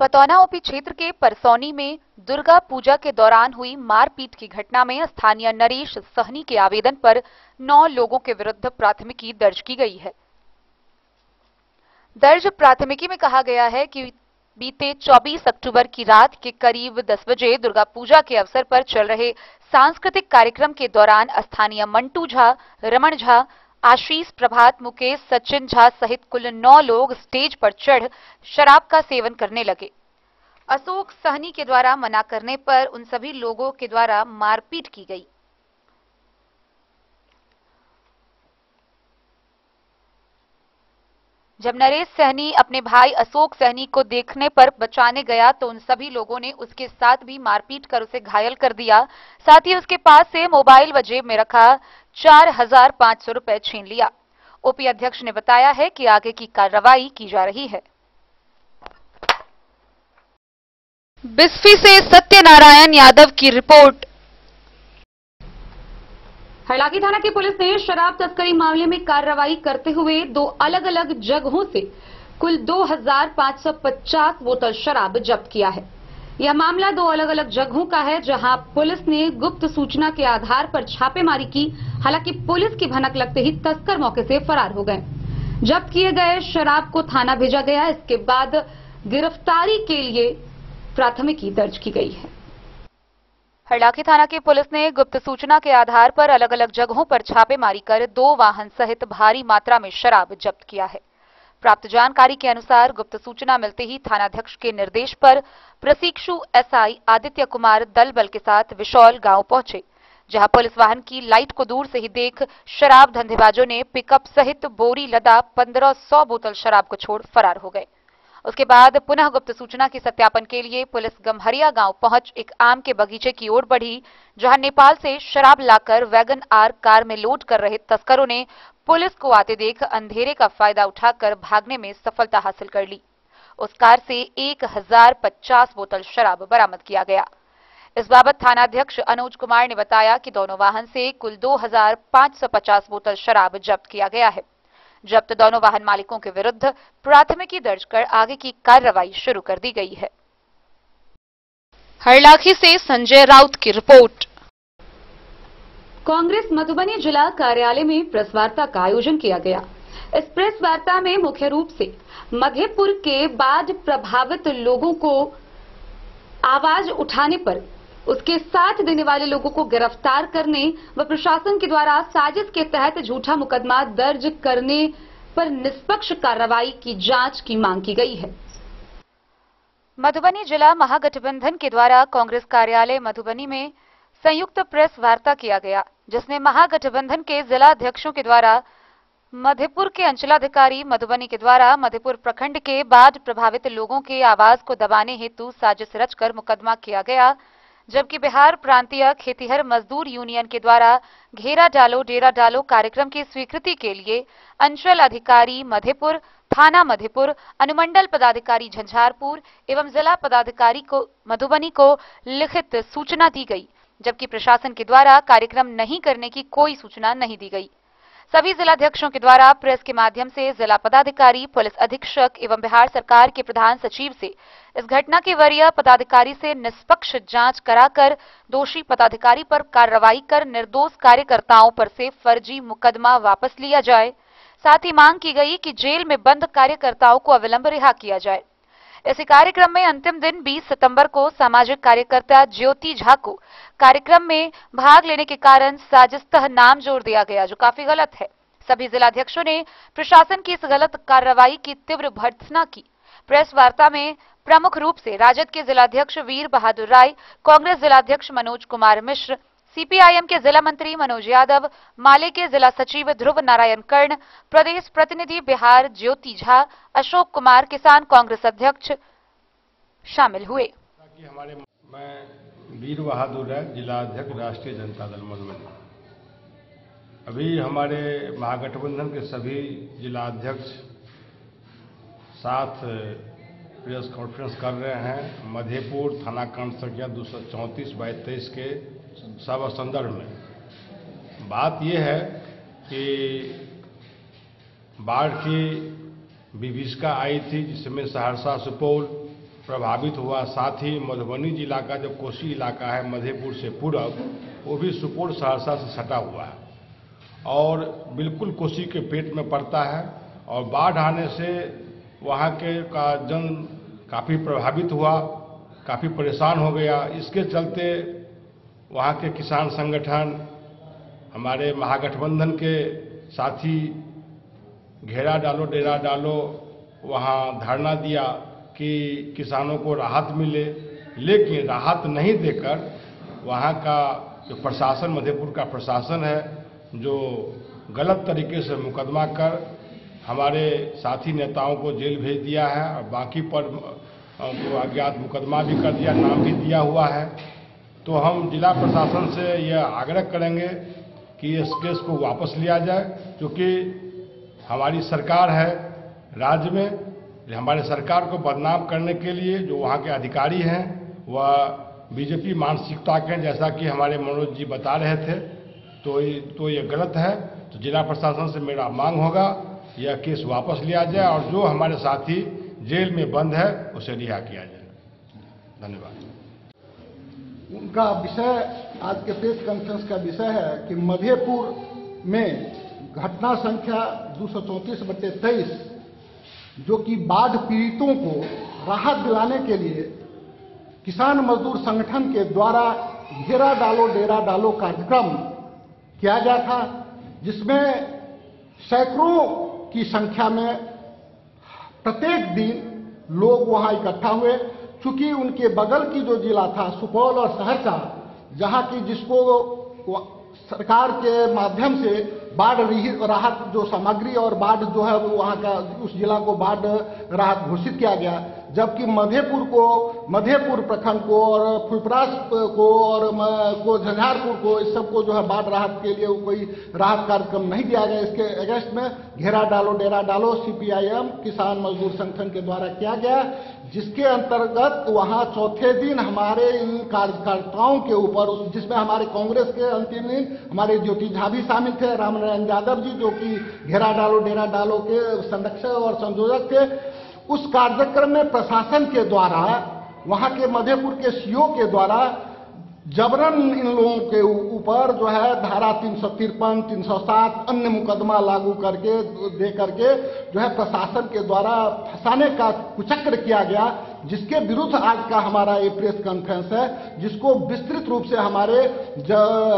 पतौना ओपी क्षेत्र के परसौनी में दुर्गा पूजा के दौरान हुई मारपीट की घटना में स्थानीय नरेश सहनी के आवेदन पर 9 लोगों के विरुद्ध प्राथमिकी दर्ज की गई है। दर्ज प्राथमिकी में कहा गया है कि बीते 24 अक्टूबर की रात के करीब 10 बजे दुर्गा पूजा के अवसर पर चल रहे सांस्कृतिक कार्यक्रम के दौरान स्थानीय मंटू झा, रमन झा, आशीष प्रभात, मुकेश, सचिन झा सहित कुल 9 लोग स्टेज पर चढ़ शराब का सेवन करने लगे। अशोक सहनी के द्वारा मना करने पर उन सभी लोगों के द्वारा मारपीट की गई। जब नरेश सहनी अपने भाई अशोक सहनी को देखने पर बचाने गया तो उन सभी लोगों ने उसके साथ भी मारपीट कर उसे घायल कर दिया। साथ ही उसके पास से मोबाइल व जेब में रखा 4,500 रुपए छीन लिया। ओपी अध्यक्ष ने बताया है कि आगे की कार्रवाई की जा रही है। बिस्फी से सत्यनारायण यादव की रिपोर्ट। हरलाखी थाना की पुलिस ने शराब तस्करी मामले में कार्रवाई करते हुए 2 अलग अलग जगहों से कुल 2,550 बोतल शराब जब्त किया है। यह मामला दो अलग अलग जगहों का है, जहां पुलिस ने गुप्त सूचना के आधार पर छापेमारी की। हालांकि पुलिस की भनक लगते ही तस्कर मौके से फरार हो गए। जब्त किए गए शराब को थाना भेजा गया। इसके बाद गिरफ्तारी के लिए प्राथमिकी दर्ज की गई है। हरलाखी थाना की पुलिस ने गुप्त सूचना के आधार पर अलग अलग जगहों पर छापेमारी कर 2 वाहन सहित भारी मात्रा में शराब जब्त किया है। प्राप्त जानकारी के अनुसार गुप्त सूचना मिलते ही थानाध्यक्ष के निर्देश पर प्रशिक्षु एसआई आदित्य कुमार दल बल के साथ विशौल गांव पहुंचे, जहां पुलिस वाहन की लाइट को दूर से ही देख शराब धंधेबाजों ने पिकअप सहित बोरी लदा 1500 बोतल शराब को छोड़ फरार हो गए। उसके बाद पुनः गुप्त सूचना के सत्यापन के लिए पुलिस गम्हरिया गांव पहुंच एक आम के बगीचे की ओर बढ़ी, जहां नेपाल से शराब लाकर वैगन आर कार में लोड कर रहे तस्करों ने पुलिस को आते देख अंधेरे का फायदा उठाकर भागने में सफलता हासिल कर ली। उस कार से 1050 बोतल शराब बरामद किया गया। इस बाबत थानाध्यक्ष अनुज कुमार ने बताया कि दोनों वाहन से कुल 2550 बोतल शराब जब्त किया गया है। जब्त दोनों वाहन मालिकों के विरुद्ध प्राथमिकी दर्ज कर आगे की कार्रवाई शुरू कर दी गई है। हरलाखी से संजय राउत की रिपोर्ट। कांग्रेस मधुबनी जिला कार्यालय में प्रेस वार्ता का आयोजन किया गया। इस प्रेस वार्ता में मुख्य रूप से मधेपुर के बाढ़ प्रभावित लोगों को आवाज उठाने पर उसके साथ देने वाले लोगों को गिरफ्तार करने व प्रशासन के द्वारा साजिश के तहत झूठा मुकदमा दर्ज करने पर निष्पक्ष कार्रवाई की जांच की मांग की गई है। मधुबनी जिला महागठबंधन के द्वारा कांग्रेस कार्यालय मधुबनी में संयुक्त प्रेस वार्ता किया गया, जिसमें महागठबंधन के जिला अध्यक्षों के द्वारा मधेपुर के अंचलाधिकारी मधुबनी के द्वारा मधेपुर प्रखंड के बाढ़ प्रभावित लोगों के आवाज को दबाने हेतु साजिश रचकर मुकदमा किया गया, जबकि बिहार प्रांतीय खेतीहर मजदूर यूनियन के द्वारा घेरा डालो डेरा डालो कार्यक्रम की स्वीकृति के लिए अंचल अधिकारी मधेपुर, थाना मधेपुर, अनुमंडल पदाधिकारी झंझारपुर एवं जिला पदाधिकारी को मधुबनी को लिखित सूचना दी गई, जबकि प्रशासन के द्वारा कार्यक्रम नहीं करने की कोई सूचना नहीं दी गई। सभी जिलाध्यक्षों के द्वारा प्रेस के माध्यम से जिला पदाधिकारी, पुलिस अधीक्षक एवं बिहार सरकार के प्रधान सचिव से इस घटना के वरीय पदाधिकारी से निष्पक्ष जांच कराकर दोषी पदाधिकारी पर कार्रवाई कर निर्दोष कार्यकर्ताओं पर से फर्जी मुकदमा वापस लिया जाए। साथ ही मांग की गई कि जेल में बंद कार्यकर्ताओं को अविलंब रिहा किया जाए। इसी कार्यक्रम में अंतिम दिन 20 सितंबर को सामाजिक कार्यकर्ता ज्योति झा को कार्यक्रम में भाग लेने के कारण साजिशतः नाम जोड़ दिया गया, जो काफी गलत है। सभी जिलाध्यक्षों ने प्रशासन की इस गलत कार्रवाई की तीव्र भर्त्सना की। प्रेस वार्ता में प्रमुख रूप से राजद के जिलाध्यक्ष वीर बहादुर राय, कांग्रेस जिलाध्यक्ष मनोज कुमार मिश्र, सीपीआईएम के जिला मंत्री मनोज यादव, माले के जिला सचिव ध्रुव नारायण कर्ण, प्रदेश प्रतिनिधि बिहार ज्योति झा, अशोक कुमार, किसान कांग्रेस अध्यक्ष शामिल हुए। मैं वीर बहादुर राय, जिला अध्यक्ष राष्ट्रीय जनता दल मधुबनी। अभी हमारे महागठबंधन के सभी जिला अध्यक्ष साथ प्रेस कॉन्फ्रेंस कर रहे हैं। मधेपुर थाना कांड संख्या 234/23 के सब संदर्भ में बात यह है कि बाढ़ की विभीषिका आई थी, जिसमें सहरसा सुपौल प्रभावित हुआ। साथ ही मधुबनी जिला का जो कोसी इलाका है मधेपुर से पूरब, वो भी सुपौल सहरसा से सटा हुआ है और बिल्कुल कोसी के पेट में पड़ता है। और बाढ़ आने से वहाँ के का जन काफ़ी प्रभावित हुआ, काफ़ी परेशान हो गया। इसके चलते वहाँ के किसान संगठन, हमारे महागठबंधन के साथी घेरा डालो डेरा डालो वहाँ धरना दिया कि किसानों को राहत मिले, लेकिन राहत नहीं देकर वहाँ का जो प्रशासन, मधेपुर का प्रशासन है, जो गलत तरीके से मुकदमा कर हमारे साथी नेताओं को जेल भेज दिया है और बाकी पर अज्ञात मुकदमा भी कर दिया, नाम भी दिया हुआ है। तो हम जिला प्रशासन से यह आग्रह करेंगे कि इस केस को वापस लिया जाए, क्योंकि हमारी सरकार है राज्य में। हमारे सरकार को बदनाम करने के लिए जो वहाँ के अधिकारी हैं वह बीजेपी मानसिकता के, जैसा कि हमारे मनोज जी बता रहे थे, तो ये गलत है। तो जिला प्रशासन से मेरा मांग होगा यह केस वापस लिया जाए और जो हमारे साथी जेल में बंद है उसे रिहा किया जाए। धन्यवाद। उनका विषय, आज के प्रेस कॉन्फ्रेंस का विषय है कि मधेपुर में घटना संख्या 234/23 जो कि बाढ़ पीड़ितों को राहत दिलाने के लिए किसान मजदूर संगठन के द्वारा घेरा डालो डेरा डालो कार्यक्रम किया गया था, जिसमें सैकड़ों की संख्या में प्रत्येक दिन लोग वहां इकट्ठा हुए। चूंकि उनके बगल की जो जिला था सुपौल और सहरसा, जहां की जिसको सरकार के माध्यम से बाढ़ राहत जो सामग्री और बाढ़ जो है वहां का उस जिला को बाढ़ राहत घोषित किया गया, जबकि मधेपुर प्रखंड को और फुलपरास को और झंझारपुर को इस सबको जो है बाढ़ राहत के लिए कोई राहत कार्यक्रम नहीं दिया गया। इसके अगस्त में घेरा डालो डेरा डालो CPIM किसान मजदूर संगठन के द्वारा किया गया, जिसके अंतर्गत वहां चौथे दिन हमारे इन कार्यकर्ताओं के ऊपर, जिसमें हमारे कांग्रेस के अंतिम दिन हमारे ज्योति झा भी शामिल थे, रामनारायण यादव जी जो कि घेरा डालो डेरा डालो के संरक्षक और संयोजक थे। उस कार्यक्रम में प्रशासन के द्वारा, वहां के मधेपुर के CO के द्वारा जबरन इन लोगों के ऊपर जो है धारा 353, 307 अन्य मुकदमा लागू करके दे करके जो है प्रशासन के द्वारा फंसाने का कुचक्र किया गया, जिसके विरुद्ध आज का हमारा ये प्रेस कॉन्फ्रेंस है, जिसको विस्तृत रूप से हमारे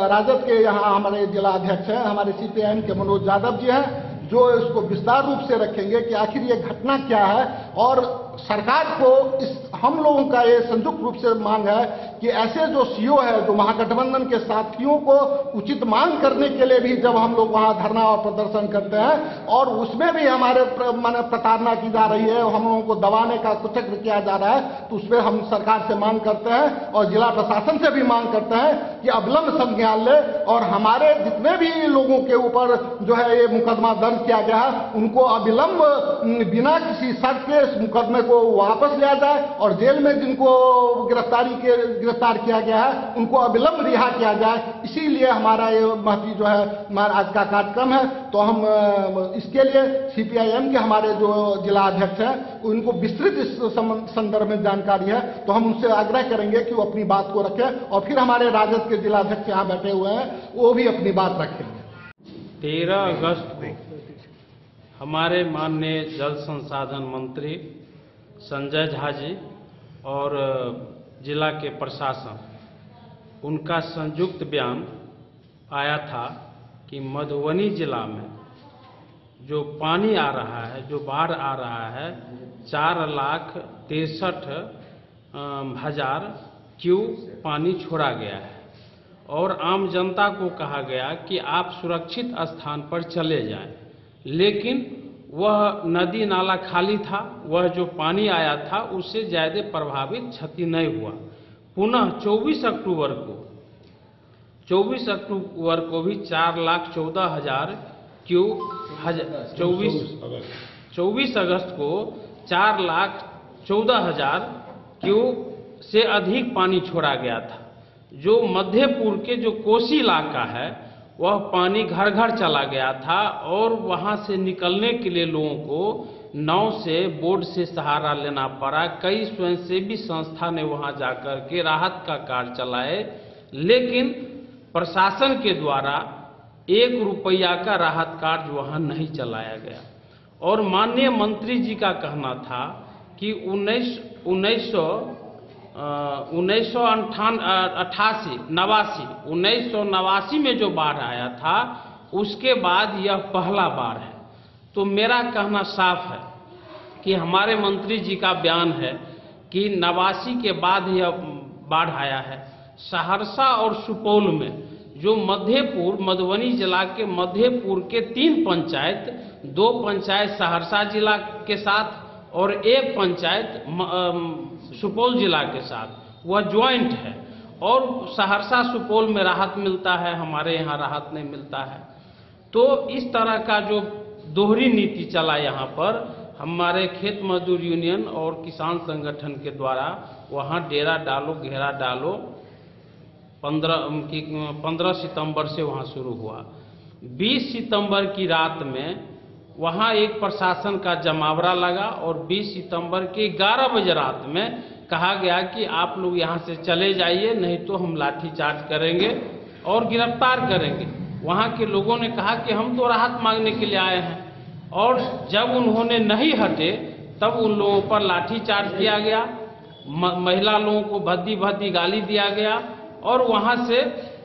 राजद के यहाँ हमारे जिला अध्यक्ष हैं, हमारे CPIM के मनोज यादव जी हैं, जो इसको विस्तार रूप से रखेंगे कि आखिर ये घटना क्या है। और सरकार को हम लोगों का ये संयुक्त रूप से मांग है कि ऐसे जो CO है, जो महागठबंधन के साथियों को उचित मांग करने के लिए भी जब हम लोग वहां धरना और प्रदर्शन करते हैं और उसमें भी हमारे प्रताड़ना की जा रही है, हम लोगों को दबाने का कुचक्र किया जा रहा है, तो उसमें हम सरकार से मांग करते हैं और जिला प्रशासन से भी मांग करते हैं कि अविलंब संज्ञान ले और हमारे जितने भी लोगों के ऊपर जो है ये मुकदमा दर्ज किया गया है, उनको अविलंब बिना किसी शर्त के इस मुकदमे को वापस लिया जाए और जेल में जिनको गिरफ्तार किया गया है उनको अविलंब रिहा किया जाए। इसीलिए हमारा ये महती जो है आज का कार्यक्रम है। तो हम इसके लिए CPIM के हमारे जो जिला अध्यक्ष हैं उनको विस्तृत इस संदर्भ में जानकारी है, तो हम उनसे आग्रह करेंगे कि वो अपनी बात को रखें और फिर हमारे राजद के जिला अध्यक्ष यहाँ बैठे हुए हैं वो भी अपनी बात रखेंगे। 13 अगस्त को हमारे माननीय जल संसाधन मंत्री संजय झा जी और जिला के प्रशासन, उनका संयुक्त बयान आया था कि मधुबनी जिला में जो पानी आ रहा है, जो बाढ़ आ रहा है, 4,63,000 क्यू पानी छोड़ा गया है और आम जनता को कहा गया कि आप सुरक्षित स्थान पर चले जाएं। लेकिन वह नदी नाला खाली था, वह जो पानी आया था उससे ज़्यादा प्रभावित क्षति नहीं हुआ। पुनः 24 अक्टूबर को भी 4,14,000 क्यू 24 अगस्त को 4,14,000 क्यू से अधिक पानी छोड़ा गया था। जो मधेपुर के जो कोसी इलाका है वह पानी घर घर चला गया था और वहां से निकलने के लिए लोगों को नाव से, बोट से सहारा लेना पड़ा। कई स्वयंसेवी संस्था ने वहां जाकर के राहत का कार्य चलाए, लेकिन प्रशासन के द्वारा 1 रुपया का राहत कार्य वहां नहीं चलाया गया। और माननीय मंत्री जी का कहना था कि 1989 में जो बाढ़ आया था उसके बाद यह पहला बाढ़ है। तो मेरा कहना साफ है कि हमारे मंत्री जी का बयान है कि 89 के बाद यह बाढ़ आया है। सहरसा और सुपौल में जो मधुबनी जिला के मधेपुर के 3 पंचायत, 2 पंचायत सहरसा जिला के साथ और 1 पंचायत सुपौल जिला के साथ, वह ज्वाइंट है और सहरसा सुपौल में राहत मिलता है, हमारे यहाँ राहत नहीं मिलता है। तो इस तरह का जो दोहरी नीति चला यहाँ पर हमारे खेत मजदूर यूनियन और किसान संगठन के द्वारा, वहाँ डेरा डालो घेरा डालो 15 सितंबर से वहाँ शुरू हुआ। 20 सितंबर की रात में वहाँ एक प्रशासन का जमावड़ा लगा और 20 सितंबर के 11 बजे रात में कहा गया कि आप लोग यहाँ से चले जाइए, नहीं तो हम लाठीचार्ज करेंगे और गिरफ्तार करेंगे। वहाँ के लोगों ने कहा कि हम तो राहत मांगने के लिए आए हैं, और जब उन्होंने नहीं हटे तब उन लोगों पर लाठीचार्ज किया गया, महिला लोगों को भद्दी भद्दी गाली दिया गया और वहाँ से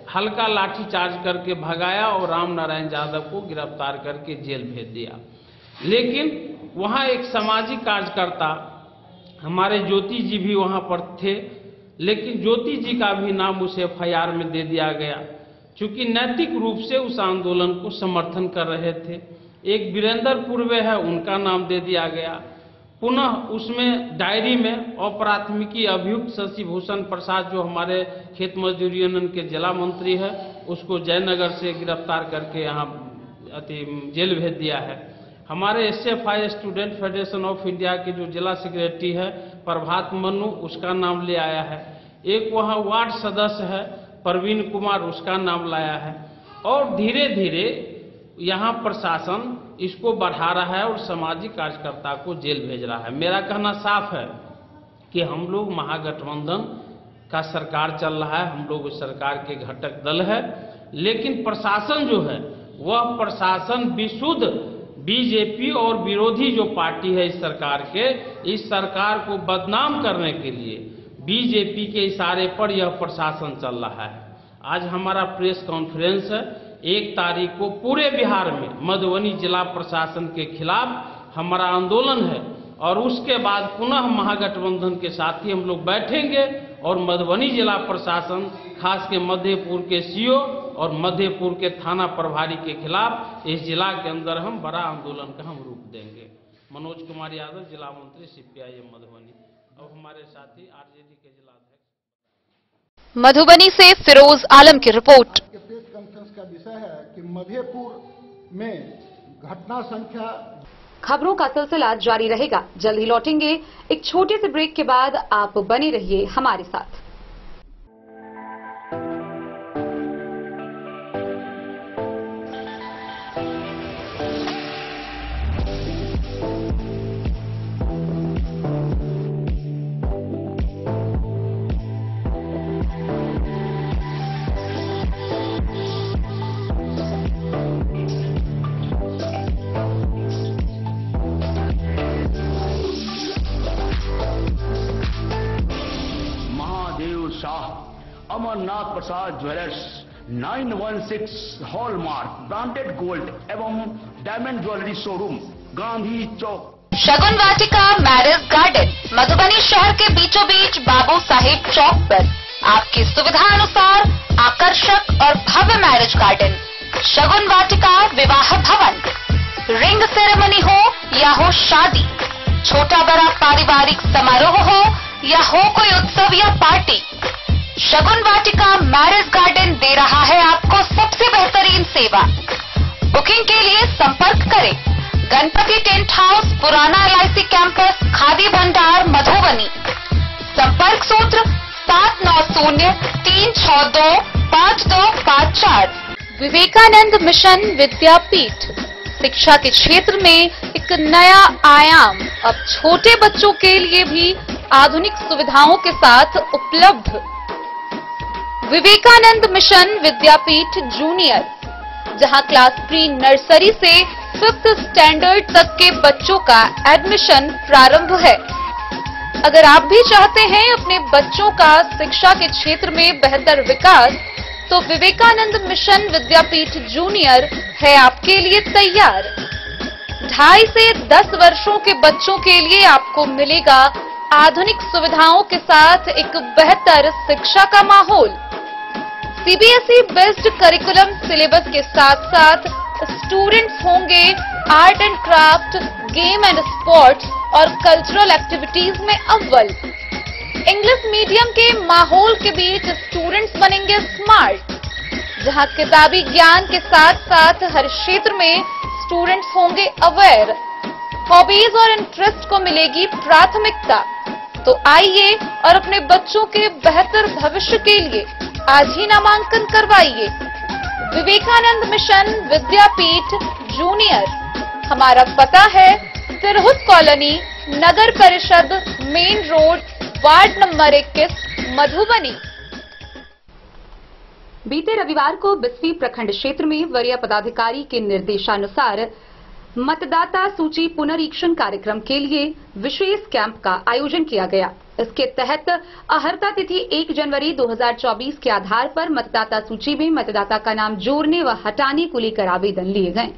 हल्का लाठीचार्ज करके भगाया और राम नारायण यादव को गिरफ्तार करके जेल भेज दिया। लेकिन वहाँ एक सामाजिक कार्यकर्ता हमारे ज्योति जी भी वहाँ पर थे, लेकिन ज्योति जी का भी नाम उस FIR में दे दिया गया, चूँकि नैतिक रूप से उस आंदोलन को समर्थन कर रहे थे। एक वीरेंद्र पूर्वे है, उनका नाम दे दिया गया। पुनः उसमें डायरी में अप्राथमिकी अभियुक्त शशि भूषण प्रसाद, जो हमारे खेत मजदूर यूनियन के जिला मंत्री है, उसको जयनगर से गिरफ्तार करके यहाँ जेल भेज दिया है। हमारे SFI student federation of India के जो जिला सेक्रेटरी है प्रभात मनु, उसका नाम ले आया है। एक वहाँ वार्ड सदस्य है प्रवीण कुमार, उसका नाम लाया है। और धीरे धीरे यहाँ प्रशासन इसको बढ़ा रहा है और सामाजिक कार्यकर्ता को जेल भेज रहा है। मेरा कहना साफ है कि हम लोग महागठबंधन का सरकार चल रहा है, हम लोग उस सरकार के घटक दल है, लेकिन प्रशासन जो है वह प्रशासन विशुद्ध बीजेपी और विरोधी जो पार्टी है इस सरकार के, इस सरकार को बदनाम करने के लिए बीजेपी के इशारे पर यह प्रशासन चल रहा है। आज हमारा प्रेस कॉन्फ्रेंस है, 1 तारीख को पूरे बिहार में मधुबनी जिला प्रशासन के खिलाफ हमारा आंदोलन है, और उसके बाद पुनः महागठबंधन के साथ ही हम लोग बैठेंगे और मधुबनी जिला प्रशासन, खास के मधेपुर के CO और मधेपुर के थाना प्रभारी के खिलाफ इस जिला के अंदर हम बड़ा आंदोलन का हम रूप देंगे। मनोज कुमार यादव, जिला मंत्री CPIM मधुबनी, और हमारे साथी RJD के जिला अध्यक्ष। मधुबनी से फिरोज आलम की रिपोर्ट। प्रेस कॉन्फ्रेंस का विषय है कि मधेपुर में घटना संख्या। खबरों का सिलसिला जारी रहेगा, जल्द ही लौटेंगे एक छोटे से ब्रेक के बाद। आप बने रहिए हमारे साथ। अमरनाथ प्रसाद ज्वेलर्स 916 हॉलमार्क ब्रांडेड गोल्ड एवं डायमंड ज्वेलरी शोरूम, गांधी चौक। शगुन वाटिका मैरिज गार्डन मधुबनी शहर के बीचों बीच बाबू साहेब चौक पर आपकी सुविधा अनुसार आकर्षक और भव्य मैरिज गार्डन। शगुन वाटिका विवाह भवन, रिंग सेरेमनी हो या हो शादी, छोटा बड़ा पारिवारिक समारोह हो या हो कोई उत्सव या पार्टी, शगुन वाटिका मैरिज गार्डन दे रहा है आपको सबसे बेहतरीन सेवा। बुकिंग के लिए संपर्क करें गणपति टेंट हाउस, पुराना LIC कैंपस, खादी भंडार, मधुबनी। संपर्क सूत्र 7903625254। विवेकानंद मिशन विद्यापीठ शिक्षा के क्षेत्र में एक नया आयाम अब छोटे बच्चों के लिए भी आधुनिक सुविधाओं के साथ उपलब्ध। विवेकानंद मिशन विद्यापीठ जूनियर, जहां क्लास प्री नर्सरी से 5th स्टैंडर्ड तक के बच्चों का एडमिशन प्रारंभ है। अगर आप भी चाहते हैं अपने बच्चों का शिक्षा के क्षेत्र में बेहतर विकास, तो विवेकानंद मिशन विद्यापीठ जूनियर है आपके लिए तैयार। 2.5 से 10 वर्षों के बच्चों के लिए आपको मिलेगा आधुनिक सुविधाओं के साथ एक बेहतर शिक्षा का माहौल। CBSE बेस्ड करिकुलम सिलेबस के साथ साथ स्टूडेंट्स होंगे art and craft, game and sports और कल्चरल एक्टिविटीज में अव्वल। इंग्लिश मीडियम के माहौल के बीच स्टूडेंट्स बनेंगे स्मार्ट, जहां किताबी ज्ञान के साथ साथ हर क्षेत्र में स्टूडेंट्स होंगे अवेयर। हॉबीज और इंटरेस्ट को मिलेगी प्राथमिकता। तो आइए और अपने बच्चों के बेहतर भविष्य के लिए आज ही नामांकन करवाइए। विवेकानंद मिशन विद्यापीठ जूनियर, हमारा पता है तिरहुत कॉलोनी, नगर परिषद, main road, ward number 21 Madhubani. बीते रविवार को बिस्फी प्रखंड क्षेत्र में वरीय पदाधिकारी के निर्देशानुसार मतदाता सूची पुनरीक्षण कार्यक्रम के लिए विशेष कैंप का आयोजन किया गया। इसके तहत अहर्ता तिथि 1 जनवरी 2024 के आधार पर मतदाता सूची में मतदाता का नाम जोड़ने व हटाने को लेकर आवेदन लिए गए।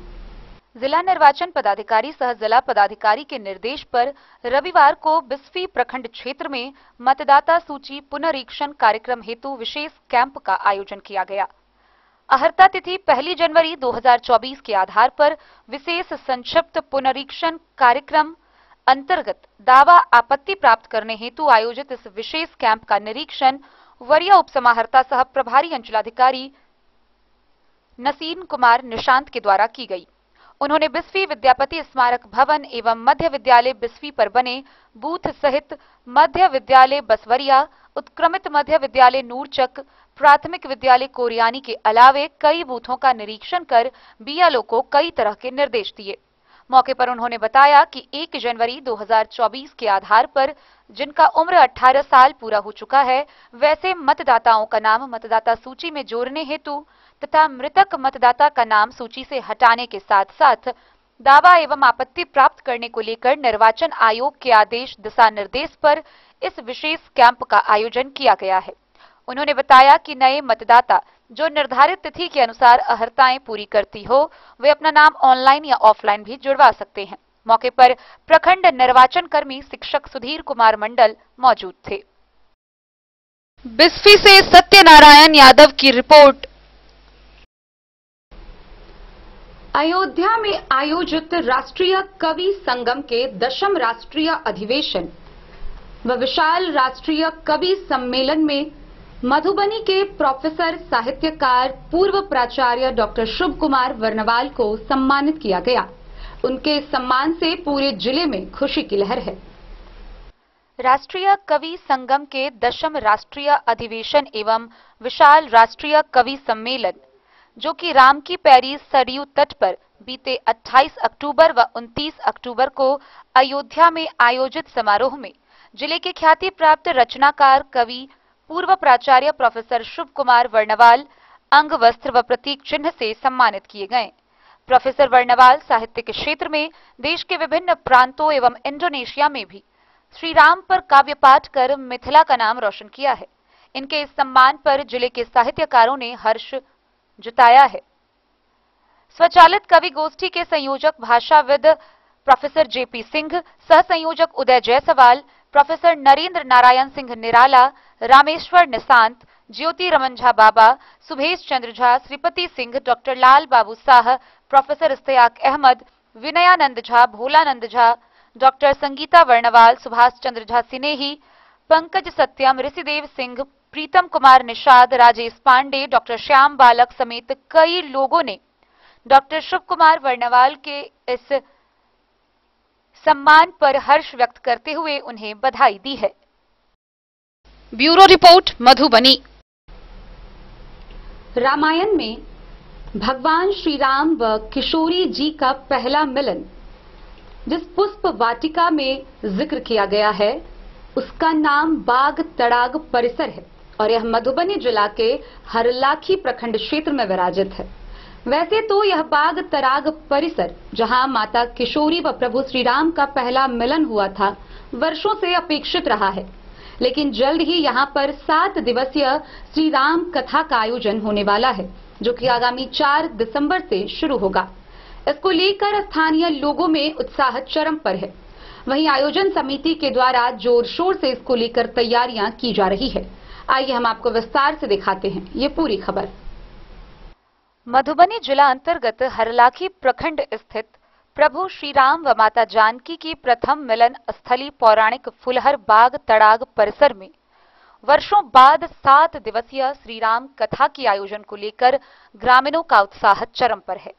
जिला निर्वाचन पदाधिकारी सह जिला पदाधिकारी के निर्देश पर रविवार को बिस्फी प्रखंड क्षेत्र में मतदाता सूची पुनरीक्षण कार्यक्रम हेतु विशेष कैंप का आयोजन किया गया। अहर्ता तिथि 1 जनवरी 2024 के आधार पर विशेष संक्षिप्त पुनरीक्षण कार्यक्रम अंतर्गत दावा आपत्ति प्राप्त करने हेतु आयोजित इस विशेष कैंप का निरीक्षण वरीय उपसमाहर्ता सह प्रभारी अंचलाधिकारी नसीन कुमार निशांत के द्वारा की गई। उन्होंने बिस्फी विद्यापति स्मारक भवन एवं मध्य विद्यालय बिस्फी पर बने बूथ सहित मध्य विद्यालय बसवरिया, उत्क्रमित मध्य विद्यालय नूरचक, प्राथमिक विद्यालय कोरियानी के अलावे कई बूथों का निरीक्षण कर बीएलओ को कई तरह के निर्देश दिए। मौके पर उन्होंने बताया कि 1 जनवरी 2024 के आधार पर जिनका उम्र 18 साल पूरा हो चुका है, वैसे मतदाताओं का नाम मतदाता सूची में जोड़ने हेतु तथा मृतक मतदाता का नाम सूची से हटाने के साथ साथ दावा एवं आपत्ति प्राप्त करने को लेकर निर्वाचन आयोग के आदेश दिशा निर्देश पर इस विशेष कैंप का आयोजन किया गया है। उन्होंने बताया कि नए मतदाता जो निर्धारित तिथि के अनुसार अहर्ताएं पूरी करती हो, वे अपना नाम ऑनलाइन या ऑफलाइन भी जुड़वा सकते हैं। मौके पर प्रखंड निर्वाचन कर्मी शिक्षक सुधीर कुमार मंडल मौजूद थे। बिस्फी से सत्यनारायण यादव की रिपोर्ट। अयोध्या में आयोजित राष्ट्रीय कवि संगम के 10वें राष्ट्रीय अधिवेशन व विशाल राष्ट्रीय कवि सम्मेलन में मधुबनी के प्रोफेसर साहित्यकार पूर्व प्राचार्य डॉक्टर शुभ कुमार वर्णवाल को सम्मानित किया गया। उनके सम्मान से पूरे जिले में खुशी की लहर है। राष्ट्रीय कवि संगम के 10वें राष्ट्रीय अधिवेशन एवं विशाल राष्ट्रीय कवि सम्मेलन जो कि राम की पैरी सरयू तट पर बीते 28 अक्टूबर व 29 अक्टूबर को अयोध्या में आयोजित समारोह में जिले के ख्याति प्राप्त रचनाकार कवि पूर्व प्राचार्य प्रोफेसर शुभ कुमार वर्णवाल अंग वस्त्र व प्रतीक चिन्ह से सम्मानित किए गए। प्रोफेसर वर्णवाल साहित्य के क्षेत्र में देश के विभिन्न प्रांतों एवं इंडोनेशिया में भी श्री राम पर काव्य पाठ कर मिथिला का नाम रोशन किया है। इनके इस सम्मान पर जिले के साहित्यकारों ने हर्ष जताया है। स्वचालित कवि गोष्ठी के संयोजक भाषाविद प्रोफेसर जेपी सिंह, सह संयोजक उदय जायसवाल, प्रोफेसर नरेंद्र नारायण सिंह निराला, रामेश्वर निशांत, ज्योति रमन झा बाबा, सुभेश चंद्र झा, श्रीपति सिंह, डॉक्टर लाल बाबू साह, प्रोफेसर इस्तेयाक अहमद, विनयानंद झा, भोलानंद झा, डॉक्टर संगीता वर्णवाल, सुभाष चंद्र झा सिनेही, पंकज सत्यम, ऋषिदेव सिंह, प्रीतम कुमार निषाद, राजेश पांडे, डॉक्टर श्याम बालक समेत कई लोगों ने डॉक्टर शुभ कुमार वर्णवाल के इस सम्मान पर हर्ष व्यक्त करते हुए उन्हें बधाई दी है। Bureau report Madhubani. रामायण में भगवान श्री राम व किशोरी जी का पहला मिलन जिस पुष्प वाटिका में जिक्र किया गया है, उसका नाम बाग तड़ाग परिसर है और यह मधुबनी जिला के हरलाखी प्रखंड क्षेत्र में विराजित है। वैसे तो यह बाग तड़ाग परिसर, जहां माता किशोरी व प्रभु श्री राम का पहला मिलन हुआ था, वर्षों से अपेक्षित रहा है, लेकिन जल्द ही यहां पर 7 दिवसीय श्री राम कथा का आयोजन होने वाला है, जो कि आगामी 4 दिसंबर से शुरू होगा। इसको लेकर स्थानीय लोगों में उत्साह चरम पर है। वहीं आयोजन समिति के द्वारा जोर शोर से इसको लेकर तैयारियां की जा रही है। आइए हम आपको विस्तार से दिखाते हैं ये पूरी खबर। मधुबनी जिला अंतर्गत हरलाखी प्रखंड स्थित प्रभु श्री राम व माता जानकी की प्रथम मिलन स्थली पौराणिक फुलहर बाग तड़ाग परिसर में वर्षों बाद 7 दिवसीय श्री राम कथा के आयोजन को लेकर ग्रामीणों का उत्साह चरम पर है।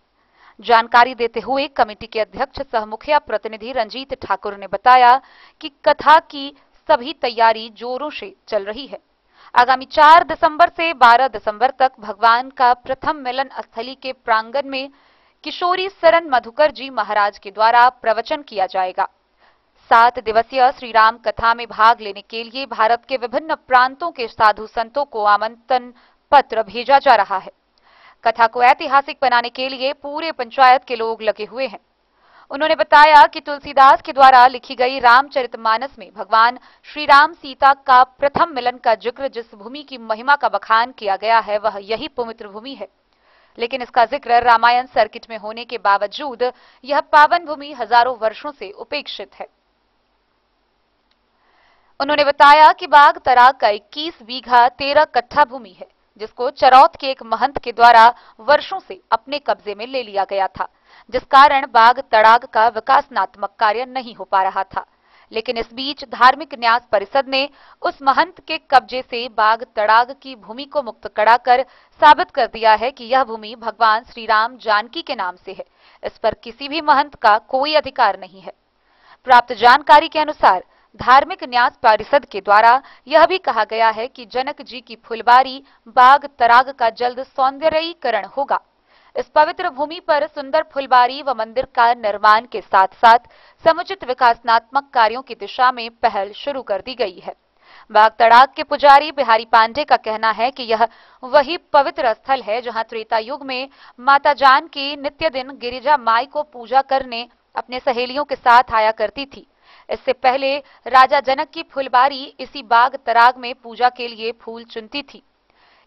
जानकारी देते हुए कमेटी के अध्यक्ष सह मुखिया प्रतिनिधि रंजीत ठाकुर ने बताया कि कथा की सभी तैयारी जोरों से चल रही है। आगामी 4 दिसंबर से 12 दिसंबर तक भगवान का प्रथम मिलन स्थली के प्रांगण में किशोरी सरन मधुकर जी महाराज के द्वारा प्रवचन किया जाएगा। 7 दिवसीय श्री राम कथा में भाग लेने के लिए भारत के विभिन्न प्रांतों के साधु संतों को आमंत्रण पत्र भेजा जा रहा है। कथा को ऐतिहासिक बनाने के लिए पूरे पंचायत के लोग लगे हुए हैं। उन्होंने बताया कि तुलसीदास के द्वारा लिखी गई रामचरितमानस में भगवान श्री राम सीता का प्रथम मिलन का जिक्र जिस भूमि की महिमा का बखान किया गया है वह यही पवित्र भूमि है, लेकिन इसका जिक्र रामायण सर्किट में होने के बावजूद यह पावन भूमि हजारों वर्षों से उपेक्षित है। उन्होंने बताया कि बाग तराग का 21 बीघा 13 कट्ठा भूमि है, जिसको चरौथ के एक महंत के द्वारा वर्षों से अपने कब्जे में ले लिया गया था, जिस कारण बाग तड़ाग का विकासनात्मक कार्य नहीं हो पा रहा था। लेकिन इस बीच धार्मिक न्यास परिषद ने उस महंत के कब्जे से बाग तड़ाग की भूमि को मुक्त कराकर साबित कर दिया है कि यह भूमि भगवान श्री राम जानकी के नाम से है। इस पर किसी भी महंत का कोई अधिकार नहीं है। प्राप्त जानकारी के अनुसार धार्मिक न्यास परिषद के द्वारा यह भी कहा गया है कि जनक जी की फुलबारी बाग तराग का जल्द सौंदर्यीकरण होगा। इस पवित्र भूमि पर सुंदर फुलबारी व मंदिर का निर्माण के साथ साथ समुचित विकासनात्मक कार्यों की दिशा में पहल शुरू कर दी गई है। बाग तड़ाग के पुजारी बिहारी पांडे का कहना है कि यह वही पवित्र स्थल है जहां त्रेता युग में माता जानकी नित्य दिन गिरिजा माई को पूजा करने अपने सहेलियों के साथ आया करती थी। इससे पहले राजा जनक की फुलबारी इसी बाग तराग में पूजा के लिए फूल चुनती थी।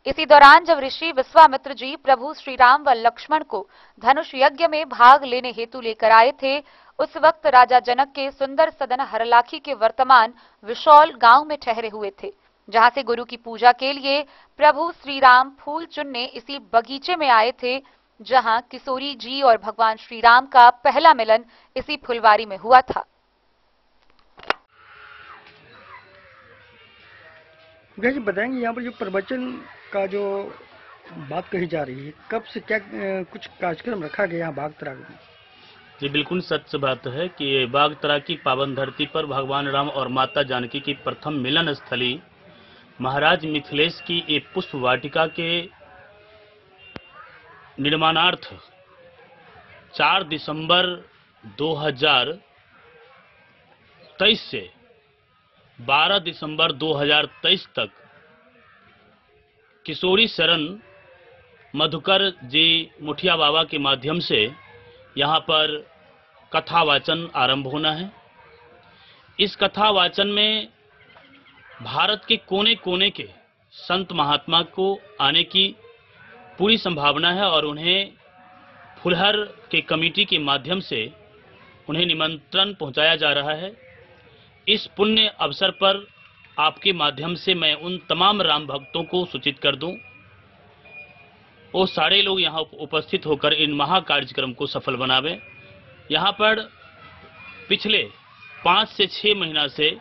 इसी दौरान जब ऋषि विश्वामित्र जी प्रभु श्री राम व लक्ष्मण को धनुष यज्ञ में भाग लेने हेतु लेकर आए थे, उस वक्त राजा जनक के सुंदर सदन हरलाखी के वर्तमान विशौल गांव में ठहरे हुए थे, जहां से गुरु की पूजा के लिए प्रभु श्री राम फूल चुनने इसी बगीचे में आए थे, जहां किशोरी जी और भगवान श्री राम का पहला मिलन इसी फुलवारी में हुआ था। जी बताएंगे यहाँ पर जो प्रवचन का जो बात कही जा रही है, कब से क्या कुछ कार्यक्रम रखा गया बाग तराग में? जी बिल्कुल सच बात है कि बाग तराग की पावन धरती पर भगवान राम और माता जानकी की प्रथम मिलन स्थली महाराज मिथिलेश की एक पुष्प वाटिका के निर्माणार्थ 4 दिसंबर 2023 से 12 दिसंबर 2023 तक किशोरी शरण मधुकर जी मुठिया बाबा के माध्यम से यहाँ पर कथा वाचन आरंभ होना है। इस कथा वाचन में भारत के कोने कोने के संत महात्मा को आने की पूरी संभावना है और उन्हें फुलहर के कमेटी के माध्यम से उन्हें निमंत्रण पहुंचाया जा रहा है। इस पुण्य अवसर पर आपके माध्यम से मैं उन तमाम राम भक्तों को सूचित कर दूं, वो सारे लोग यहाँ उपस्थित होकर इन महा कार्यक्रम को सफल बनावें। यहाँ पर पिछले 5 से 6 महीना से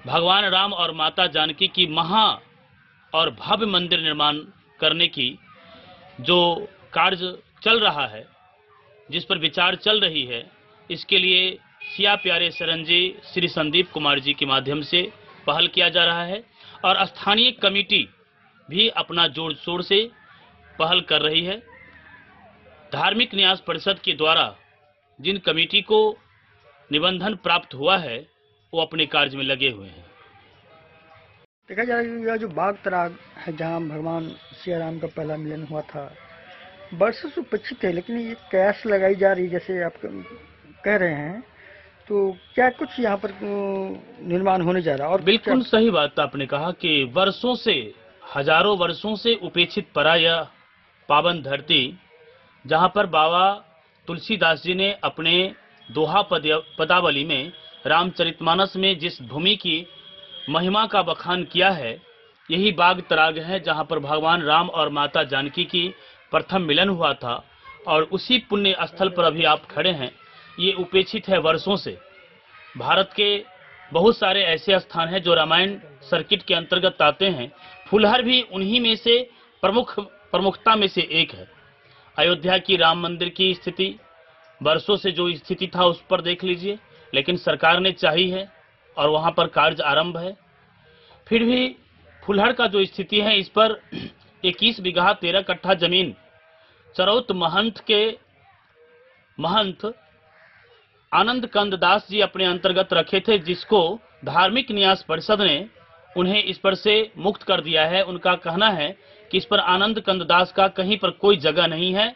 भगवान राम और माता जानकी की महा और भव्य मंदिर निर्माण करने की जो कार्य चल रहा है, जिस पर विचार चल रही है, इसके लिए सिया प्यारे शरण जी श्री संदीप कुमार जी के माध्यम से पहल किया जा रहा है और स्थानीय कमेटी भी अपना जोर शोर से पहल कर रही है। धार्मिक न्यास परिषद के द्वारा जिन कमेटी को निबंधन प्राप्त हुआ है वो अपने कार्य में लगे हुए हैं। देखा जाए जो बाग तराग है जहाँ भगवान सिया राम का पहला मिलन हुआ था, वर्षों से उपेक्षित है, लेकिन ये कैश लगाई जा रही जैसे आप कह रहे हैं, तो क्या कुछ यहाँ पर निर्माण होने जा रहा है? और बिल्कुल सही बात आपने कहा कि वर्षों से हजारों वर्षों से उपेक्षित पड़ा यह पावन धरती, जहाँ पर बाबा तुलसीदास जी ने अपने दोहा पदावली में रामचरितमानस में जिस भूमि की महिमा का बखान किया है, यही बाग तराग है जहाँ पर भगवान राम और माता जानकी की प्रथम मिलन हुआ था और उसी पुण्य स्थल पर अभी आप खड़े हैं। ये उपेक्षित है वर्षों से। भारत के बहुत सारे ऐसे स्थान हैं जो रामायण सर्किट के अंतर्गत आते हैं। फुलहर भी उन्हीं में से प्रमुखता में से एक है। अयोध्या की राम मंदिर की स्थिति वर्षों से जो स्थिति था उस पर देख लीजिए, लेकिन सरकार ने चाही है और वहां पर कार्य आरंभ है। फिर भी फुलहर का जो स्थिति है, इस पर 21 बीघा 13 कट्ठा जमीन चरौत महंत आनंद कंद दास जी अपने अंतर्गत रखे थे, जिसको धार्मिक न्यास परिषद ने उन्हें इस पर से मुक्त कर दिया है। उनका कहना है कि इस पर आनंद कंद दास का कहीं पर कोई जगह नहीं है,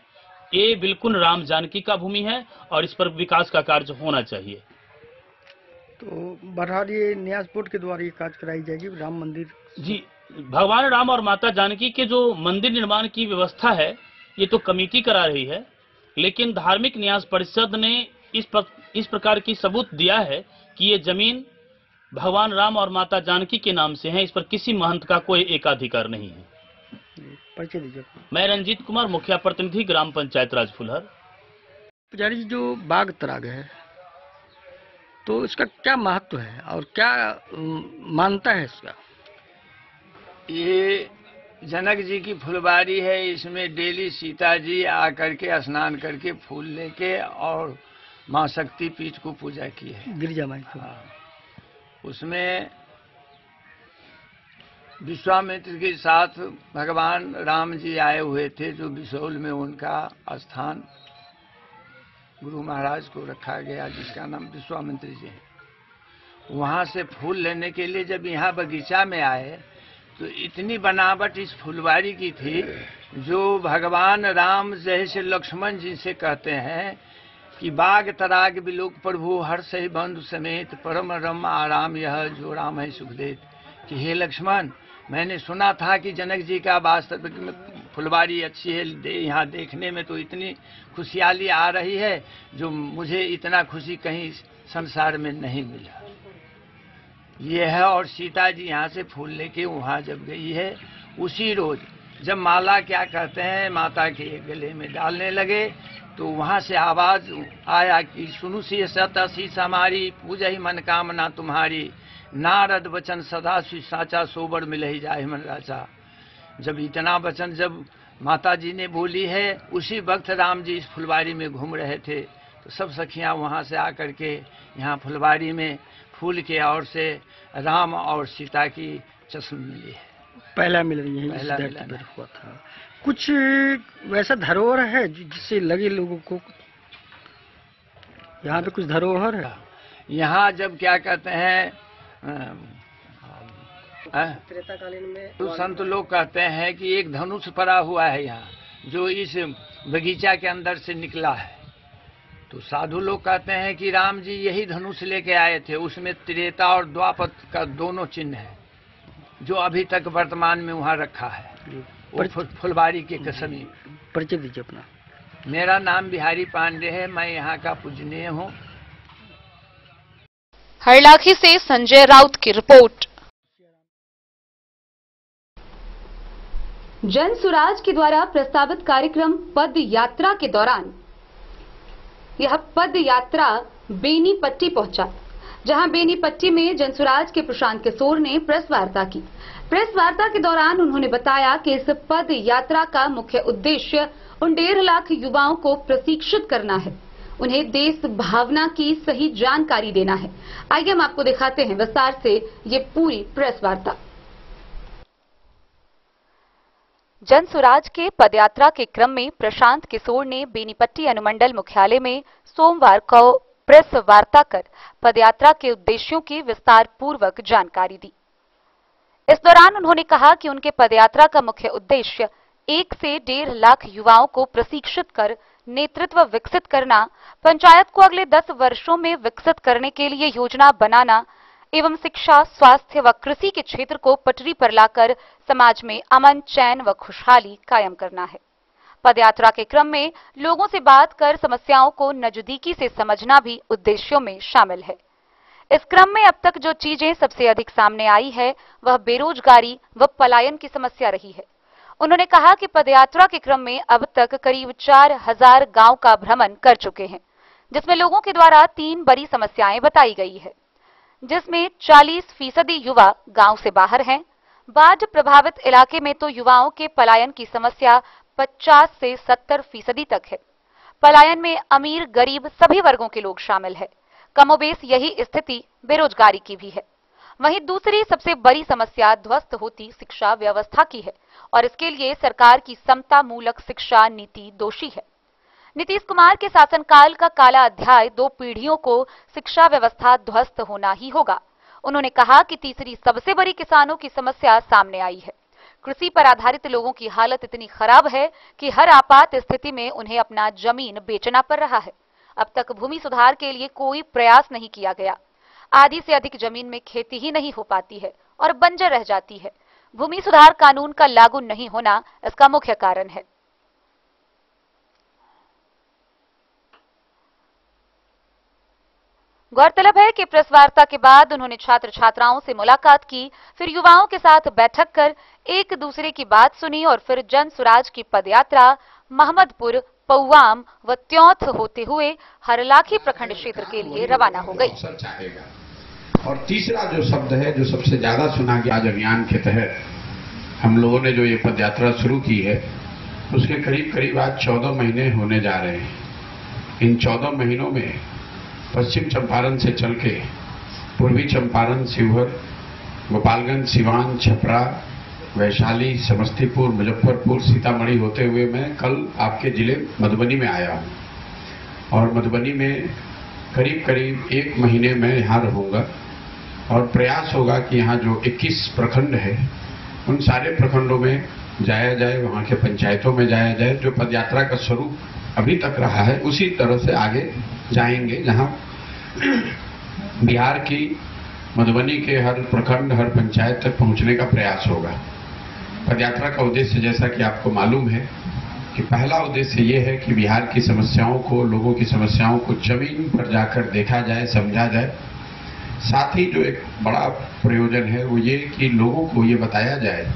ये बिल्कुल राम जानकी का भूमि है और इस पर विकास का कार्य होना चाहिए। तो बहरहाल ये न्यास बोर्ड के द्वारा ये कार्य कराई जाएगी राम मंदिर। जी, भगवान राम और माता जानकी के जो मंदिर निर्माण की व्यवस्था है ये तो कमेटी करा रही है, लेकिन धार्मिक न्यास परिषद ने इस प्रकार की सबूत दिया है कि ये जमीन भगवान राम और माता जानकी के नाम से है, इस पर किसी महंत का कोई एकाधिकार नहीं है। परिचय दीजिए। मैं रंजीत कुमार, मुखिया प्रतिनिधि ग्राम पंचायत राज फुलहर। पुजारी जी, जो बाग तराग है तो इसका क्या महत्व है और क्या मानता है इसका? ये जनक जी की फुलवारी है। इसमें डेली सीता जी आकर के स्नान करके फूल लेके और माँ शक्ति पीठ को पूजा की है, गिरजा माई को। उसमें विश्वामित्र के साथ भगवान राम जी आए हुए थे, जो बिसौल में उनका स्थान गुरु महाराज को रखा गया, जिसका नाम विश्वामित्र जी है। वहां से फूल लेने के लिए जब यहाँ बगीचा में आए तो इतनी बनावट इस फुलवारी की थी, जो भगवान राम जैसे लक्ष्मण जी से कहते हैं कि बाग तराग बिलोक प्रभु हर सही बंधु समेत परम रम आराम यह जो राम है सुखदेव। कि हे लक्ष्मण, मैंने सुना था कि जनक जी का वास्तविक में फुलवारी अच्छी है, यहाँ देखने में तो इतनी खुशहाली आ रही है, जो मुझे इतना खुशी कहीं संसार में नहीं मिला। ये है। और सीता जी यहाँ से फूल लेके वहाँ जब गई है, उसी रोज जब माला क्या कहते हैं माता के गले में डालने लगे, तो वहाँ से आवाज आया कि सुनु सी सतशीष हमारी पूजा ही मन कामना तुम्हारी, नारद वचन सदा सी साचा सोबर मिले ही जाए मन राजा। जब इतना वचन जब माता जी ने बोली है, उसी वक्त राम जी इस फुलवारी में घूम रहे थे, तो सब सखियां वहां से आकर के यहाँ फुलवारी में फूल के और से राम और सीता की चस्म मिली है। पहला मिल रही है, पहला हुआ था। कुछ वैसा धरोहर है जिससे लगे लोगों को? यहाँ पे कुछ धरोहर है? यहाँ जब क्या कहते हैं त्रेताकालीन में तो संत लोग कहते हैं कि एक धनुष पड़ा हुआ है यहाँ, जो इस बगीचा के अंदर से निकला है। तो साधु लोग कहते हैं कि राम जी यही धनुष लेके आए थे, उसमें त्रेता और द्वापर का दोनों चिन्ह है, जो अभी तक वर्तमान में वहाँ रखा है, वो फुलवारी के समीप। परिचय दीजिए अपना। मेरा नाम बिहारी पांडे है, मैं यहाँ का पूजनीय हूँ। हरलाखी से संजय राउत की रिपोर्ट। जन सुराज के द्वारा प्रस्तावित कार्यक्रम पद यात्रा के दौरान यह पद यात्रा बेनीपट्टी पहुंचा, जहां बेनीपट्टी में जनसुराज के प्रशांत किशोर ने प्रेस वार्ता की। प्रेस वार्ता के दौरान उन्होंने बताया कि इस पद यात्रा का मुख्य उद्देश्य उन 1.5 लाख युवाओं को प्रशिक्षित करना है, उन्हें देश भावना की सही जानकारी देना है। आइए हम आपको दिखाते हैं विस्तार से ये पूरी प्रेस वार्ता। जनसुराज के पदयात्रा के क्रम में प्रशांत किशोर ने बेनीपट्टी अनुमंडल मुख्यालय में सोमवार को प्रेस वार्ता कर पदयात्रा के उद्देश्यों की विस्तार पूर्वक जानकारी दी। इस दौरान उन्होंने कहा कि उनके पदयात्रा का मुख्य उद्देश्य 1 से 1.5 लाख युवाओं को प्रशिक्षित कर नेतृत्व विकसित करना, पंचायत को अगले 10 वर्षों में विकसित करने के लिए योजना बनाना एवं शिक्षा, स्वास्थ्य व कृषि के क्षेत्र को पटरी पर लाकर समाज में अमन, चैन व खुशहाली कायम करना है। पदयात्रा के क्रम में लोगों से बात कर समस्याओं को नजदीकी से समझना भी उद्देश्यों में शामिल है। इस क्रम में अब तक जो चीजें सबसे अधिक सामने आई है वह बेरोजगारी व पलायन की समस्या रही है। उन्होंने कहा कि पदयात्रा के क्रम में अब तक करीब 4000 गांव का भ्रमण कर चुके हैं, जिसमें लोगों के द्वारा 3 बड़ी समस्याएं बताई गई है, जिसमें 40% युवा गांव से बाहर हैं। बाढ़ प्रभावित इलाके में तो युवाओं के पलायन की समस्या 50 से 70% तक है। पलायन में अमीर गरीब सभी वर्गों के लोग शामिल है। कमोबेश यही स्थिति बेरोजगारी की भी है। वहीं दूसरी सबसे बड़ी समस्या ध्वस्त होती शिक्षा व्यवस्था की है और इसके लिए सरकार की समता मूलक शिक्षा नीति दोषी है। नीतीश कुमार के शासनकाल का काला अध्याय 2 पीढ़ियों को शिक्षा व्यवस्था ध्वस्त होना ही होगा। उन्होंने कहा कि तीसरी सबसे बड़ी किसानों की समस्या सामने आई है। कृषि पर आधारित लोगों की हालत इतनी खराब है कि हर आपात स्थिति में उन्हें अपना जमीन बेचना पड़ रहा है। अब तक भूमि सुधार के लिए कोई प्रयास नहीं किया गया। आधी से अधिक जमीन में खेती ही नहीं हो पाती है और बंजर रह जाती है। भूमि सुधार कानून का लागू नहीं होना इसका मुख्य कारण है। गौरतलब है कि प्रेस वार्ता के बाद उन्होंने छात्र छात्राओं से मुलाकात की, फिर युवाओं के साथ बैठक कर एक दूसरे की बात सुनी और फिर जन सुराज की पदयात्रा महमदपुर, पौआम व त्योंथ होते हुए हरलाखी प्रखंड क्षेत्र के लिए रवाना हो गई। और तीसरा जो शब्द है जो सबसे ज्यादा सुना गया आज अभियान के तहत हम लोगों ने जो ये पदयात्रा शुरू की है, उसके करीब करीब आज 14 महीने होने जा रहे हैं। इन 14 महीनों में पश्चिम चंपारण से चल के पूर्वी चंपारण, शिवहर, गोपालगंज, सिवान, छपरा, वैशाली, समस्तीपुर, मुजफ्फरपुर, सीतामढ़ी होते हुए मैं कल आपके जिले मधुबनी में आया हूं और मधुबनी में करीब करीब 1 महीने में यहाँ रहूंगा और प्रयास होगा कि यहाँ जो 21 प्रखंड है उन सारे प्रखंडों में जाया जाए, वहाँ के पंचायतों में जाया जाए। जो पदयात्रा का स्वरूप अभी तक रहा है उसी तरह से आगे जाएंगे, जहाँ बिहार की मधुबनी के हर प्रखंड, हर पंचायत तक पहुँचने का प्रयास होगा। पदयात्रा का उद्देश्य जैसा कि आपको मालूम है कि पहला उद्देश्य ये है कि बिहार की समस्याओं को, लोगों की समस्याओं को जमीन पर जाकर देखा जाए, समझा जाए। साथ ही जो एक बड़ा प्रयोजन है वो ये कि लोगों को ये बताया जाए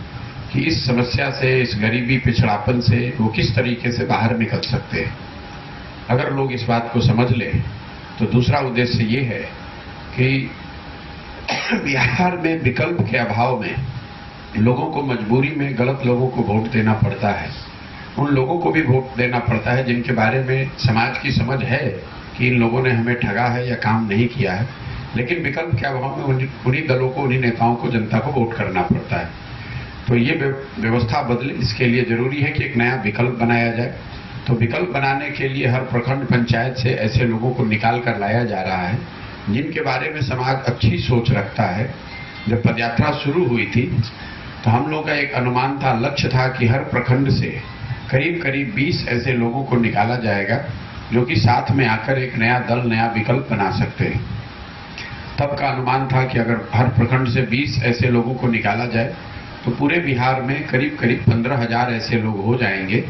कि इस समस्या से, इस गरीबी पिछड़ापन से वो किस तरीके से बाहर निकल सकते हैं। अगर लोग इस बात को समझ लें तो दूसरा उद्देश्य ये है कि बिहार में विकल्प के अभाव में लोगों को मजबूरी में गलत लोगों को वोट देना पड़ता है। उन लोगों को भी वोट देना पड़ता है जिनके बारे में समाज की समझ है कि इन लोगों ने हमें ठगा है या काम नहीं किया है, लेकिन विकल्प के अभाव में उन्हीं दलों को, उन्हीं नेताओं को, जनता को वोट करना पड़ता है। तो ये व्यवस्था बदले, इसके लिए जरूरी है कि एक नया विकल्प बनाया जाए। तो विकल्प बनाने के लिए हर प्रखंड पंचायत से ऐसे लोगों को निकाल कर लाया जा रहा है जिनके बारे में समाज अच्छी सोच रखता है। जब पदयात्रा शुरू हुई थी तो हम लोग का एक अनुमान था, लक्ष्य था कि हर प्रखंड से करीब करीब 20 ऐसे लोगों को निकाला जाएगा जो कि साथ में आकर एक नया दल, नया विकल्प बना सकते हैं। तब का अनुमान था कि अगर हर प्रखंड से 20 ऐसे लोगों को निकाला जाए तो पूरे बिहार में करीब करीब 15,000 ऐसे लोग हो जाएंगे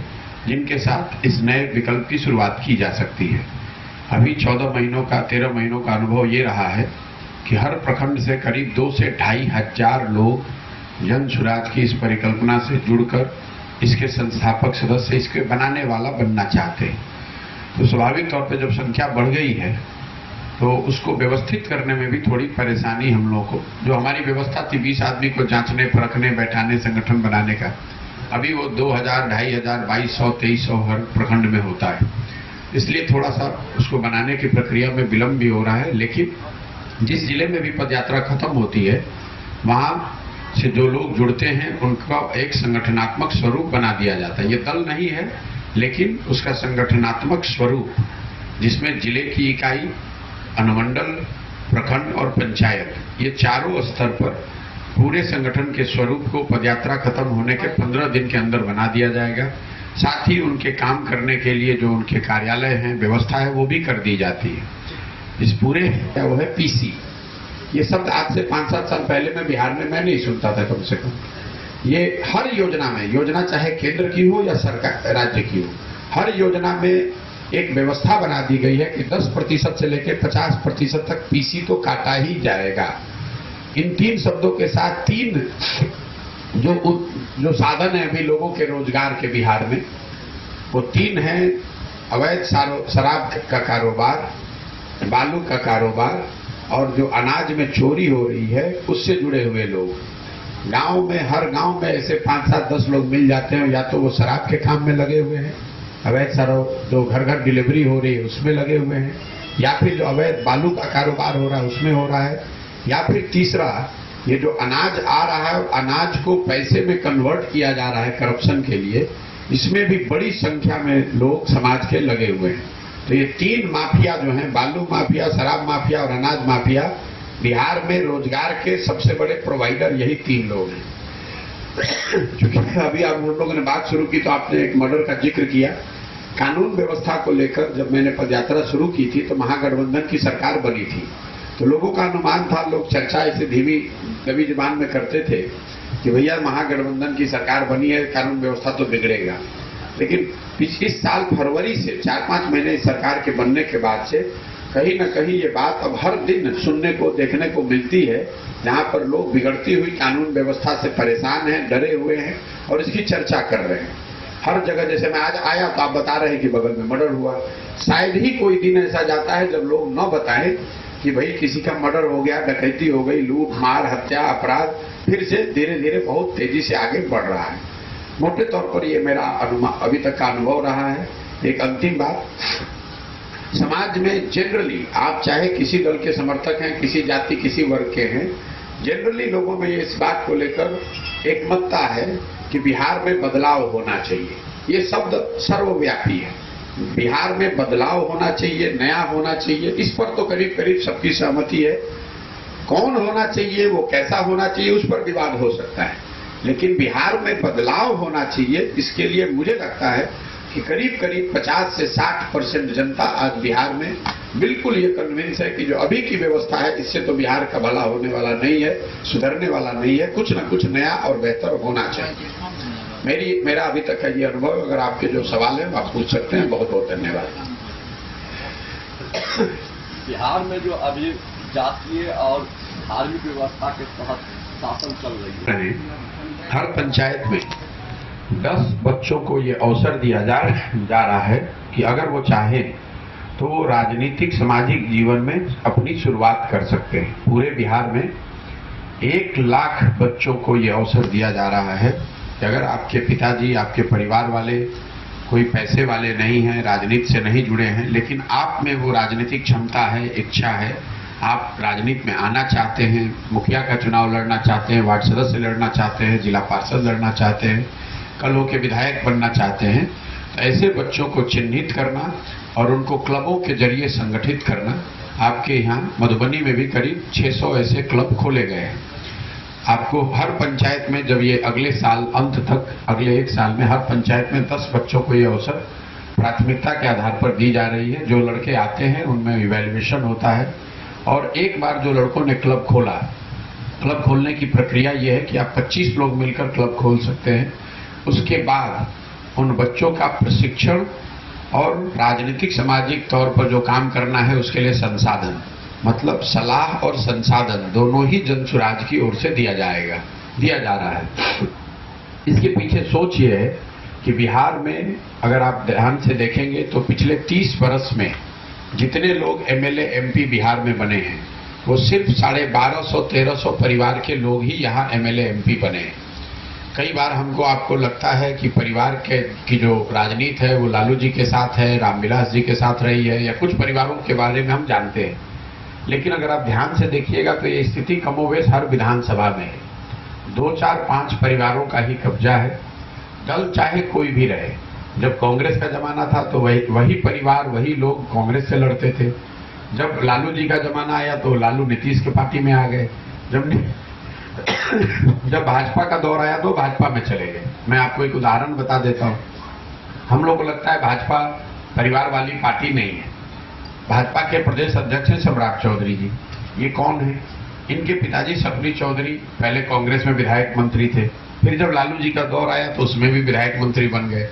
जिनके साथ इस नए विकल्प की शुरुआत की जा सकती है। अभी 14 महीनों का, 13 महीनों का अनुभव ये रहा है कि हर प्रखंड से करीब 2 से 2,500 लोग जन सुराज की इस परिकल्पना से जुड़कर इसके संस्थापक सदस्य, इसके बनाने वाला बनना चाहते हैं। तो स्वाभाविक तौर पे जब संख्या बढ़ गई है तो उसको व्यवस्थित करने में भी थोड़ी परेशानी हम लोगों को, जो हमारी व्यवस्था थी 20 आदमी को जांचने, परखने, बैठाने, संगठन बनाने का, अभी वो 2,000, 2,500, 2,200, 2,300 हर प्रखंड में होता है। इसलिए थोड़ा सा उसको बनाने की प्रक्रिया में विलम्ब भी हो रहा है। लेकिन जिस जिले में भी पदयात्रा खत्म होती है वहाँ से जो लोग जुड़ते हैं उनका एक संगठनात्मक स्वरूप बना दिया जाता है। ये दल नहीं है लेकिन उसका संगठनात्मक स्वरूप, जिसमें जिले की इकाई, अनुमंडल, प्रखंड और पंचायत, ये चारों स्तर पर पूरे संगठन के स्वरूप को पदयात्रा खत्म होने के 15 दिन के अंदर बना दिया जाएगा। साथ ही उनके काम करने के लिए जो उनके कार्यालय हैं, व्यवस्था है, वो भी कर दी जाती है। इस पूरे वो है पीसी। ये शब्द आज से 5-7 साल पहले मैं बिहार में मैं नहीं सुनता था कम से कम। ये हर योजना में, योजना चाहे केंद्र की हो या सरकार राज्य की हो, हर योजना में एक व्यवस्था बना दी गई है कि 10% से लेकर 50% तक पीसी तो काटा ही जाएगा। इन 3 शब्दों के साथ 3 जो साधन है अभी लोगों के रोजगार के बिहार में, वो 3 हैं: अवैध शराब का कारोबार, बालू का कारोबार और जो अनाज में चोरी हो रही है उससे जुड़े हुए लोग। गांव में, हर गांव में ऐसे 5-7-10 लोग मिल जाते हैं, या तो वो शराब के काम में लगे हुए हैं, अवैध शराब जो घर घर डिलीवरी हो रही है उसमें लगे हुए हैं, या फिर जो अवैध बालू का कारोबार हो रहा है उसमें हो रहा है, या फिर तीसरा ये जो अनाज आ रहा है, अनाज को पैसे में कन्वर्ट किया जा रहा है करप्शन के लिए, इसमें भी बड़ी संख्या में लोग समाज के लगे हुए हैं। तो ये 3 माफिया जो हैं, बालू माफिया, शराब माफिया और अनाज माफिया, बिहार में रोजगार के सबसे बड़े प्रोवाइडर यही 3 लोग हैं। क्योंकि अभी आप उन लोगों ने बात शुरू की तो आपने एक मर्डर का जिक्र किया। कानून व्यवस्था को लेकर जब मैंने पदयात्रा शुरू की थी तो महागठबंधन की सरकार बनी थी, तो लोगों का अनुमान था, लोग चर्चा ऐसे धीमी दबी जुबान में करते थे कि भैया महागठबंधन की सरकार बनी है, कानून व्यवस्था तो बिगड़ेगा। लेकिन पिछले साल फरवरी से 4-5 महीने इस सरकार के बनने के बाद से कहीं न कहीं ये बात अब हर दिन सुनने को देखने को मिलती है, जहां पर लोग बिगड़ती हुई कानून व्यवस्था से परेशान हैं, डरे हुए हैं और इसकी चर्चा कर रहे हैं। हर जगह, जैसे मैं आज आया तो आप बता रहे हैं कि बगल में मर्डर हुआ, शायद ही कोई दिन ऐसा जाता है जब लोग न बताएं कि भाई किसी का मर्डर हो गया, डकैती हो गई, लूट मार हत्या अपराध फिर से धीरे धीरे बहुत तेजी से आगे बढ़ रहा है। मोटे तौर पर ये मेरा अभी तक का अनुभव रहा है। एक अंतिम बात, समाज में जनरली आप चाहे किसी दल के समर्थक हैं, किसी जाति किसी वर्ग के हैं, जनरली लोगों में इस बात को लेकर एकमतता है कि बिहार में बदलाव होना चाहिए। ये शब्द सर्वव्यापी है, बिहार में बदलाव होना चाहिए, नया होना चाहिए, इस पर तो करीब करीब सबकी सहमति है। कौन होना चाहिए, वो कैसा होना चाहिए, उस पर विवाद हो सकता है, लेकिन बिहार में बदलाव होना चाहिए। इसके लिए मुझे लगता है कि करीब करीब 50 से 60% जनता आज बिहार में बिल्कुल ये कन्विंस है कि जो अभी की व्यवस्था है इससे तो बिहार का भला होने वाला नहीं है, सुधरने वाला नहीं है, कुछ न कुछ नया और बेहतर होना चाहिए। मेरा अभी तक का ये अनुभव, अगर आपके जो सवाल है आप पूछ सकते हैं। बहुत बहुत धन्यवाद। बिहार में जो अभी जातीय और धार्मिक व्यवस्था के तहत शासन चल रही है, हर पंचायत में 10 बच्चों को ये अवसर दिया जा रहा है कि अगर वो चाहे तो वो राजनीतिक सामाजिक जीवन में अपनी शुरुआत कर सकते हैं। पूरे बिहार में 1 लाख बच्चों को ये अवसर दिया जा रहा है कि अगर आपके पिताजी, आपके परिवार वाले कोई पैसे वाले नहीं हैं, राजनीति से नहीं जुड़े हैं, लेकिन आप में वो राजनीतिक क्षमता है, इच्छा है, आप राजनीति में आना चाहते हैं, मुखिया का चुनाव लड़ना चाहते हैं, वार्ड सदस्य लड़ना चाहते हैं, जिला पार्षद लड़ना चाहते हैं, कल होके विधायक बनना चाहते हैं, तो ऐसे बच्चों को चिन्हित करना और उनको क्लबों के जरिए संगठित करना। आपके यहाँ मधुबनी में भी करीब 600 ऐसे क्लब खोले गए हैं। आपको हर पंचायत में, जब ये अगले साल अंत तक, अगले 1 साल में हर पंचायत में 10 बच्चों को ये अवसर प्राथमिकता के आधार पर दी जा रही है। जो लड़के आते हैं उनमें इवैल्यूएशन होता है और एक बार जो लड़कों ने क्लब खोला, क्लब खोलने की प्रक्रिया ये है कि आप 25 लोग मिलकर क्लब खोल सकते हैं। उसके बाद उन बच्चों का प्रशिक्षण और राजनीतिक सामाजिक तौर पर जो काम करना है उसके लिए संसाधन, मतलब सलाह और संसाधन दोनों ही जनसुराज की ओर से दिया जा रहा है। इसके पीछे सोच ये है कि बिहार में अगर आप ध्यान से देखेंगे तो पिछले 30 वर्ष में जितने लोग एमएलए एमपी बिहार में बने हैं वो सिर्फ 1250-1300 परिवार के लोग ही यहाँ एमएलए एमपी बने हैं। कई बार हमको आपको लगता है कि परिवार की जो राजनीति है वो लालू जी के साथ है, रामविलास जी के साथ रही है, या कुछ परिवारों के बारे में हम जानते हैं, लेकिन अगर आप ध्यान से देखिएगा तो ये स्थिति कमोवेश हर विधानसभा में है। 2, 4, 5 परिवारों का ही कब्जा है। दल चाहे कोई भी रहे, जब कांग्रेस का जमाना था तो वही परिवार, वही लोग कांग्रेस से लड़ते थे। जब लालू जी का जमाना आया तो लालू नीतीश के पार्टी में आ गए। जब भाजपा का दौर आया तो भाजपा में चले गए। मैं आपको एक उदाहरण बता देता हूँ। हम लोग को लगता है भाजपा परिवार वाली पार्टी नहीं है। भाजपा के प्रदेश अध्यक्ष हैं सम्राट चौधरी जी। ये कौन है? इनके पिताजी सपनी चौधरी पहले कांग्रेस में विधायक मंत्री थे, फिर जब लालू जी का दौर आया तो उसमें भी विधायक मंत्री बन गए,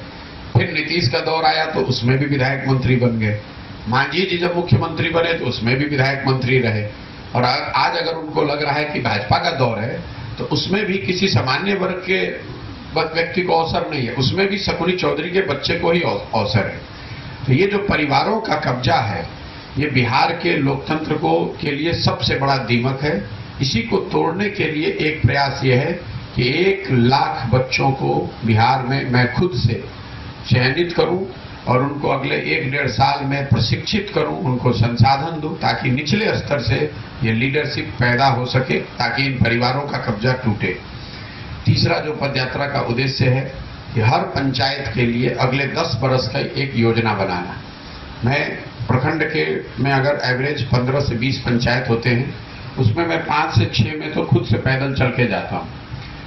फिर नीतीश का दौर आया तो उसमें भी विधायक मंत्री बन गए, मांझी जी जब मुख्यमंत्री बने तो उसमें भी विधायक मंत्री रहे। और आज अगर उनको लग रहा है कि भाजपा का दौर है तो उसमें भी किसी सामान्य वर्ग के व्यक्ति को अवसर नहीं है, उसमें भी शकुनी चौधरी के बच्चे को ही अवसर है। तो ये जो परिवारों का कब्जा है ये बिहार के लोकतंत्र के लिए सबसे बड़ा दीमक है। इसी को तोड़ने के लिए एक प्रयास ये है कि 1 लाख बच्चों को बिहार में मैं खुद से चयनित करूं और उनको अगले 1-1.5 साल में प्रशिक्षित करूं, उनको संसाधन दूं ताकि निचले स्तर से ये लीडरशिप पैदा हो सके, ताकि इन परिवारों का कब्जा टूटे। तीसरा जो पदयात्रा का उद्देश्य है कि हर पंचायत के लिए अगले 10 बरस का एक योजना बनाना। मैं प्रखंड के में अगर एवरेज 15 से 20 पंचायत होते हैं, उसमें मैं 5 से 6 में तो खुद से पैदल चल के जाता हूँ,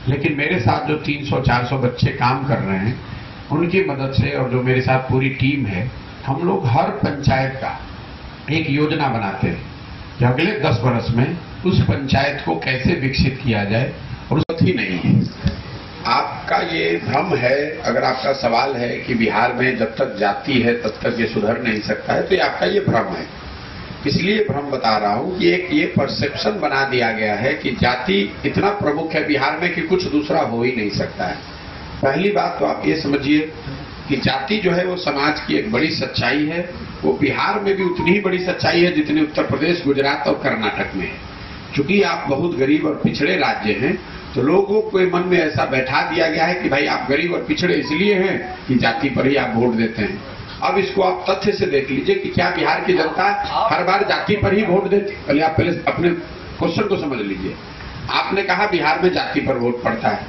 लेकिन मेरे साथ जो 300-400 बच्चे काम कर रहे हैं, उनकी मदद से और जो मेरे साथ पूरी टीम है, हम लोग हर पंचायत का एक योजना बनाते हैं कि अगले 10 बरस में उस पंचायत को कैसे विकसित किया जाए, और उसकी ही नहीं है। आपका ये भ्रम है, अगर आपका सवाल है कि बिहार में जब तक जाति है तब तक ये सुधर नहीं सकता है, तो ये आपका ये भ्रम है। इसलिए भ्रम बता रहा हूं कि एक ये परसेप्शन बना दिया गया है कि जाति इतना प्रमुख है बिहार में कि कुछ दूसरा हो ही नहीं सकता है। पहली बात तो आप ये समझिए कि जाति जो है वो समाज की एक बड़ी सच्चाई है। वो बिहार में भी उतनी ही बड़ी सच्चाई है जितनी उत्तर प्रदेश, गुजरात और कर्नाटक में है। चूंकि आप बहुत गरीब और पिछड़े राज्य हैं, तो लोगों के मन में ऐसा बैठा दिया गया है कि भाई आप गरीब और पिछड़े इसलिए हैं कि जाति पर ही आप वोट देते हैं। अब इसको आप तथ्य से देख लीजिए कि क्या बिहार की जनता हर बार जाति पर ही वोट देती? पहले आप अपने क्वेश्चन को समझ लीजिए। आपने कहा बिहार में जाति पर वोट पड़ता है,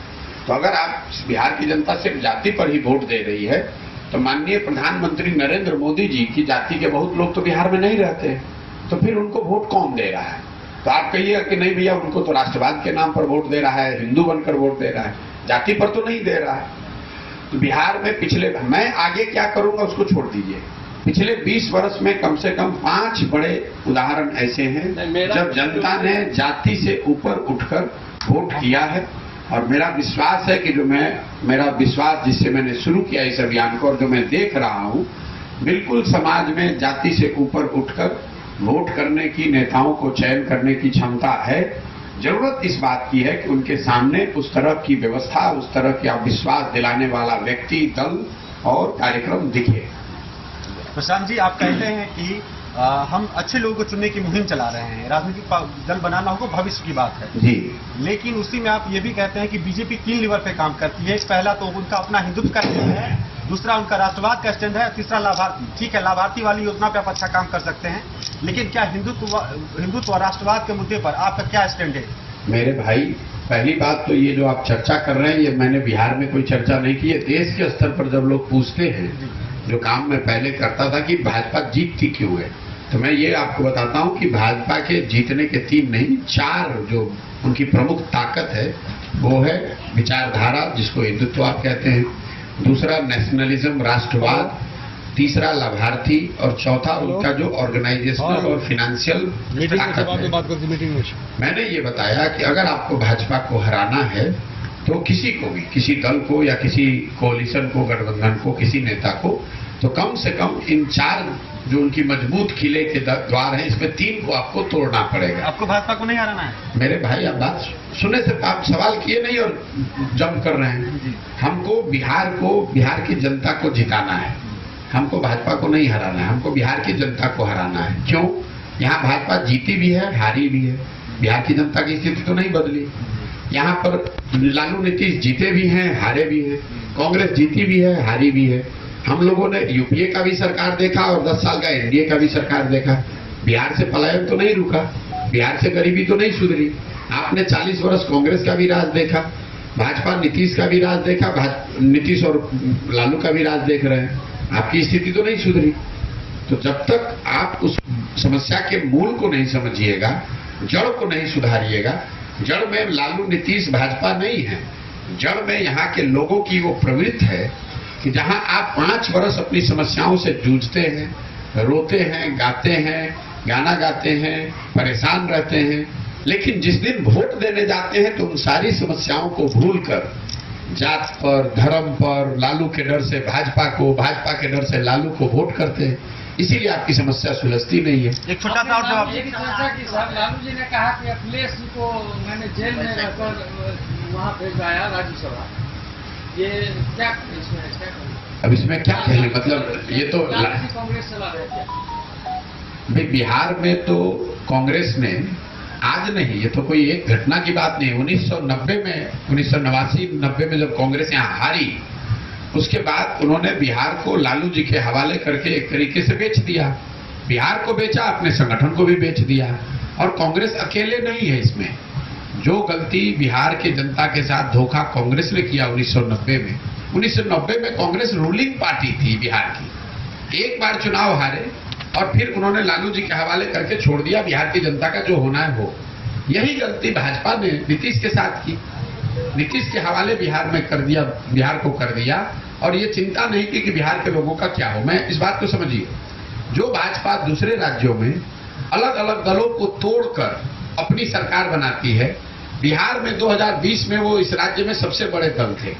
तो अगर आप बिहार की जनता सिर्फ जाति पर ही वोट दे रही है, तो माननीय प्रधानमंत्री नरेंद्र मोदी जी की जाति के बहुत लोग तो बिहार में नहीं रहते, तो फिर उनको वोट कौन दे रहा है? तो आप कहिएगा कि नहीं भैया, उनको तो राष्ट्रवाद के नाम पर वोट दे रहा है, हिंदू बनकर वोट दे रहा है, जाति पर तो नहीं दे रहा है। तो बिहार में पिछले, मैं आगे क्या करूंगा उसको छोड़ दीजिए, पिछले 20 वर्ष में कम से कम 5 बड़े उदाहरण ऐसे हैं जब जनता ने जाति से ऊपर उठकर वोट किया है। और मेरा विश्वास है कि मेरा विश्वास जिससे मैंने शुरू किया इस अभियान को, और जो मैं देख रहा हूं, बिल्कुल समाज में जाति से ऊपर उठकर वोट करने की, नेताओं को चयन करने की क्षमता है। जरूरत इस बात की है कि उनके सामने उस तरह की व्यवस्था, उस तरह का विश्वास दिलाने वाला व्यक्ति, दल और कार्यक्रम दिखे। प्रशांत जी, आप कहते हैं कि हम अच्छे लोगों को चुनने की मुहिम चला रहे हैं, राजनीतिक दल बनाना होगा, भविष्य की बात है जी। लेकिन उसी में आप ये भी कहते हैं कि बीजेपी 3 लीवर पे काम करती है। पहला तो उनका अपना हिंदुत्व का स्टैंड है, दूसरा उनका राष्ट्रवाद का स्टैंड है, तीसरा लाभार्थी। ठीक है, लाभार्थी वाली योजना पे आप अच्छा काम कर सकते हैं, लेकिन क्या हिंदुत्व और राष्ट्रवाद के मुद्दे पर आपका क्या स्टैंड है? मेरे भाई, पहली बात तो ये जो आप चर्चा कर रहे हैं, ये मैंने बिहार में कोई चर्चा नहीं की है। देश के स्तर पर जब लोग पूछते हैं, जो काम मैं पहले करता था कि भाजपा जीतती क्यों है, तो मैं ये आपको बताता हूं कि भाजपा के जीतने के 3 नहीं 4 जो उनकी प्रमुख ताकत है, वो है विचारधारा, जिसको हिंदुत्ववाद कहते हैं, दूसरा नेशनलिज्म, राष्ट्रवाद, तीसरा लाभार्थी, और चौथा उनका जो ऑर्गेनाइजेशनल और फाइनेंशियल ताकत है। मैंने ये बताया कि अगर आपको भाजपा को हराना है, तो किसी को भी, किसी दल को या किसी कोalition को, गठबंधन को, किसी नेता को, तो कम से कम इन 4 जो उनकी मजबूत किले के द्वार हैं, इसमें 3 को आपको तोड़ना पड़ेगा। आपको भाजपा को नहीं हराना है? मेरे भाई, आप बात सुने से आप सवाल किए नहीं और जंप कर रहे हैं। हमको बिहार की जनता को जिताना है, हमको भाजपा को नहीं हराना है, हमको बिहार की जनता को हराना है। क्यों? यहाँ भाजपा जीती भी है, हारी भी है, बिहार की जनता की स्थिति तो नहीं बदली। यहाँ पर लालू नीतीश जीते भी हैं, हारे भी हैं, कांग्रेस जीती भी है, हारी भी है। हम लोगों ने यूपीए का भी सरकार देखा और 10 साल का एनडीए का भी सरकार देखा। बिहार से पलायन तो नहीं रुका, बिहार से गरीबी तो नहीं सुधरी। आपने 40 वर्ष कांग्रेस का भी राज देखा, भाजपा नीतीश का भी राज देखा, नीतीश और लालू का भी राज देख रहे हैं, आपकी स्थिति तो नहीं सुधरी। तो जब तक आप उस समस्या के मूल को नहीं समझिएगा, जड़ को नहीं सुधारिएगा, जड़ में लालू नीतीश भाजपा नहीं है, जड़ में यहाँ के लोगों की वो प्रवृत्ति है कि जहां आप 5 वर्ष अपनी समस्याओं से जूझते हैं, रोते हैं, गाते हैं, गाना गाते हैं, परेशान रहते हैं, लेकिन जिस दिन वोट देने जाते हैं तो उन सारी समस्याओं को भूलकर जात पर, धर्म पर, लालू के डर से भाजपा को, भाजपा के डर से लालू को वोट करते हैं। इसीलिए आपकी समस्या सुलझती नहीं है। एक छोटा सा और जवाब। लालू जी ने कहा कि अखिलेश जी को मैंने जेल में रहकर वहाँ भेजाया राज्यसभा, ये क्या इसमें क्या? अब इसमें क्या कहने, मतलब ये तो कांग्रेस चला रहे थे। भाई, बिहार में तो कांग्रेस ने आज नहीं, ये तो कोई एक घटना की बात नहीं। 1990 में, 1989-90 में जब कांग्रेस यहाँ हारी, उसके बाद उन्होंने बिहार को लालू जी के हवाले करके एक तरीके से बेच दिया। बिहार को बेचा, अपने संगठन को भी बेच दिया। और कांग्रेस अकेले नहीं है इसमें। जो गलती बिहार की जनता के साथ धोखा कांग्रेस ने किया 1990 में, 1990 में कांग्रेस रूलिंग पार्टी थी बिहार की, एक बार चुनाव हारे और फिर उन्होंने लालू जी के हवाले करके छोड़ दिया। बिहार की जनता का जो होना है हो। यही गलती भाजपा ने नीतीश के साथ की, नीतीश के हवाले बिहार में कर दिया, बिहार को कर दिया और ये चिंता नहीं की कि बिहार के लोगों का क्या हो। मैं इस बात को समझिए, जो भाजपा दूसरे राज्यों में अलग अलग दलों को तोड़कर अपनी सरकार बनाती है, बिहार में 2020 में वो इस राज्य में सबसे बड़े दल थे,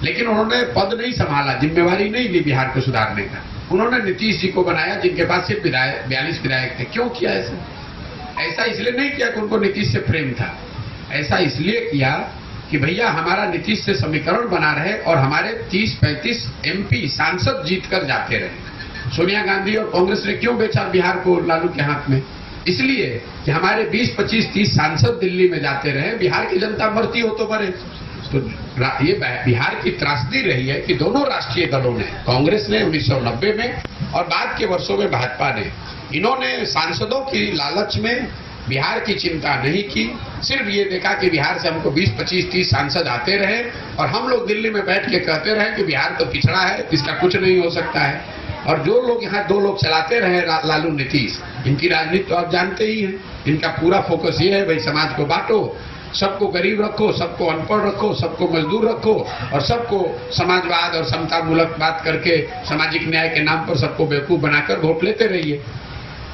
लेकिन उन्होंने पद नहीं संभाला, जिम्मेवारी नहीं ली बिहार को सुधारने का। उन्होंने नीतीश जी को बनाया जिनके पास सिर्फ 42 विधायक थे। क्यों किया ऐसा? ऐसा इसलिए नहीं किया कि उनको नीतीश से प्रेम था, ऐसा इसलिए किया कि भैया हमारा नीतीश से समीकरण बना रहे और हमारे 30-35 MP सांसद जीत कर जाते रहे। सोनिया गांधी और कांग्रेस ने क्यों बेचा बिहार को लालू के हाथ में? इसलिए कि हमारे 20, 25, 30 सांसद दिल्ली में जाते रहे, बिहार की जनता मरती हो तो मरे। तो ये बिहार की त्रासदी रही है कि दोनों राष्ट्रीय दलों ने, कांग्रेस ने 1990 में और बाद के वर्षों में भाजपा ने, इन्होंने सांसदों की लालच में बिहार की चिंता नहीं की। सिर्फ ये देखा कि बिहार से हमको 20, 25, 30 सांसद आते रहे और हम लोग दिल्ली में बैठ के कहते रहे कि बिहार तो पिछड़ा है, इसका कुछ नहीं हो सकता है। और जो लोग यहाँ 2 लोग चलाते रहे, लालू नीतीश, इनकी राजनीति तो आप जानते ही हैं। इनका पूरा फोकस ये है भाई समाज को बांटो, सबको गरीब रखो, सबको अनपढ़ रखो, सबको मजदूर रखो और सबको समाजवाद और समता मूलक बात करके सामाजिक न्याय के नाम पर सबको बेवकूफ बनाकर वोट लेते रहिए।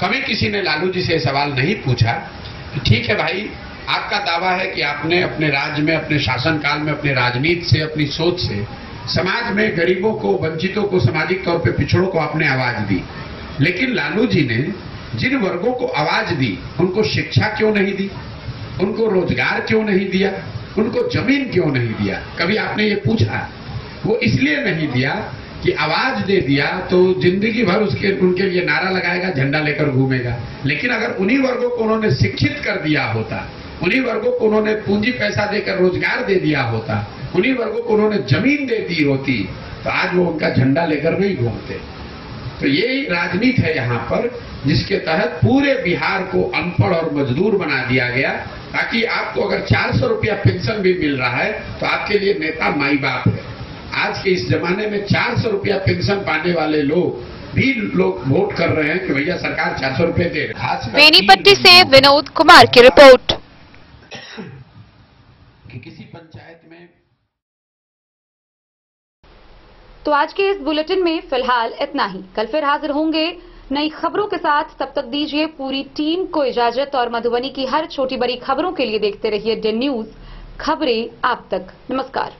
कभी किसी ने लालू जी से सवाल नहीं पूछा कि ठीक है भाई, आपका दावा है कि आपने अपने राज्य में, अपने शासनकाल में, अपने राजनीति से, अपनी सोच से समाज में गरीबों को, वंचितों को, सामाजिक तौर पे पिछड़ों को आपने आवाज दी, लेकिन लालू जी ने जिन वर्गों को आवाज दी उनको शिक्षा क्यों नहीं दी, उनको रोजगार क्यों नहीं दिया, उनको जमीन क्यों नहीं दिया? कभी आपने ये पूछा? वो इसलिए नहीं दिया कि आवाज दे दिया तो जिंदगी भर उनके लिए नारा लगाएगा, झंडा लेकर घूमेगा। लेकिन अगर उन्हीं वर्गों को उन्होंने शिक्षित कर दिया होता, उन्हीं वर्गों को उन्होंने पूंजी पैसा देकर रोजगार दे दिया होता, उन्हीं वर्गों को उन्होंने जमीन दे दी होती, तो आज वो उनका झंडा लेकर नहीं घूमते। तो यही राजनीति है यहाँ पर, जिसके तहत पूरे बिहार को अनपढ़ और मजदूर बना दिया गया, ताकि आपको अगर 400 रुपया पेंशन भी मिल रहा है तो आपके लिए नेता माई बाप है। आज के इस जमाने में 400 रुपया पेंशन पाने वाले लोग वोट कर रहे हैं कि भैया सरकार 400 रुपए दे। बेनीपट्टी से विनोद कुमार की रिपोर्ट। कि किसी पंचायत में। तो आज के इस बुलेटिन में फिलहाल इतना ही। कल फिर हाजिर होंगे नई खबरों के साथ। तब तक दीजिए पूरी टीम को इजाजत और मधुबनी की हर छोटी बड़ी खबरों के लिए देखते रहिए DN न्यूज, खबरें आप तक। नमस्कार।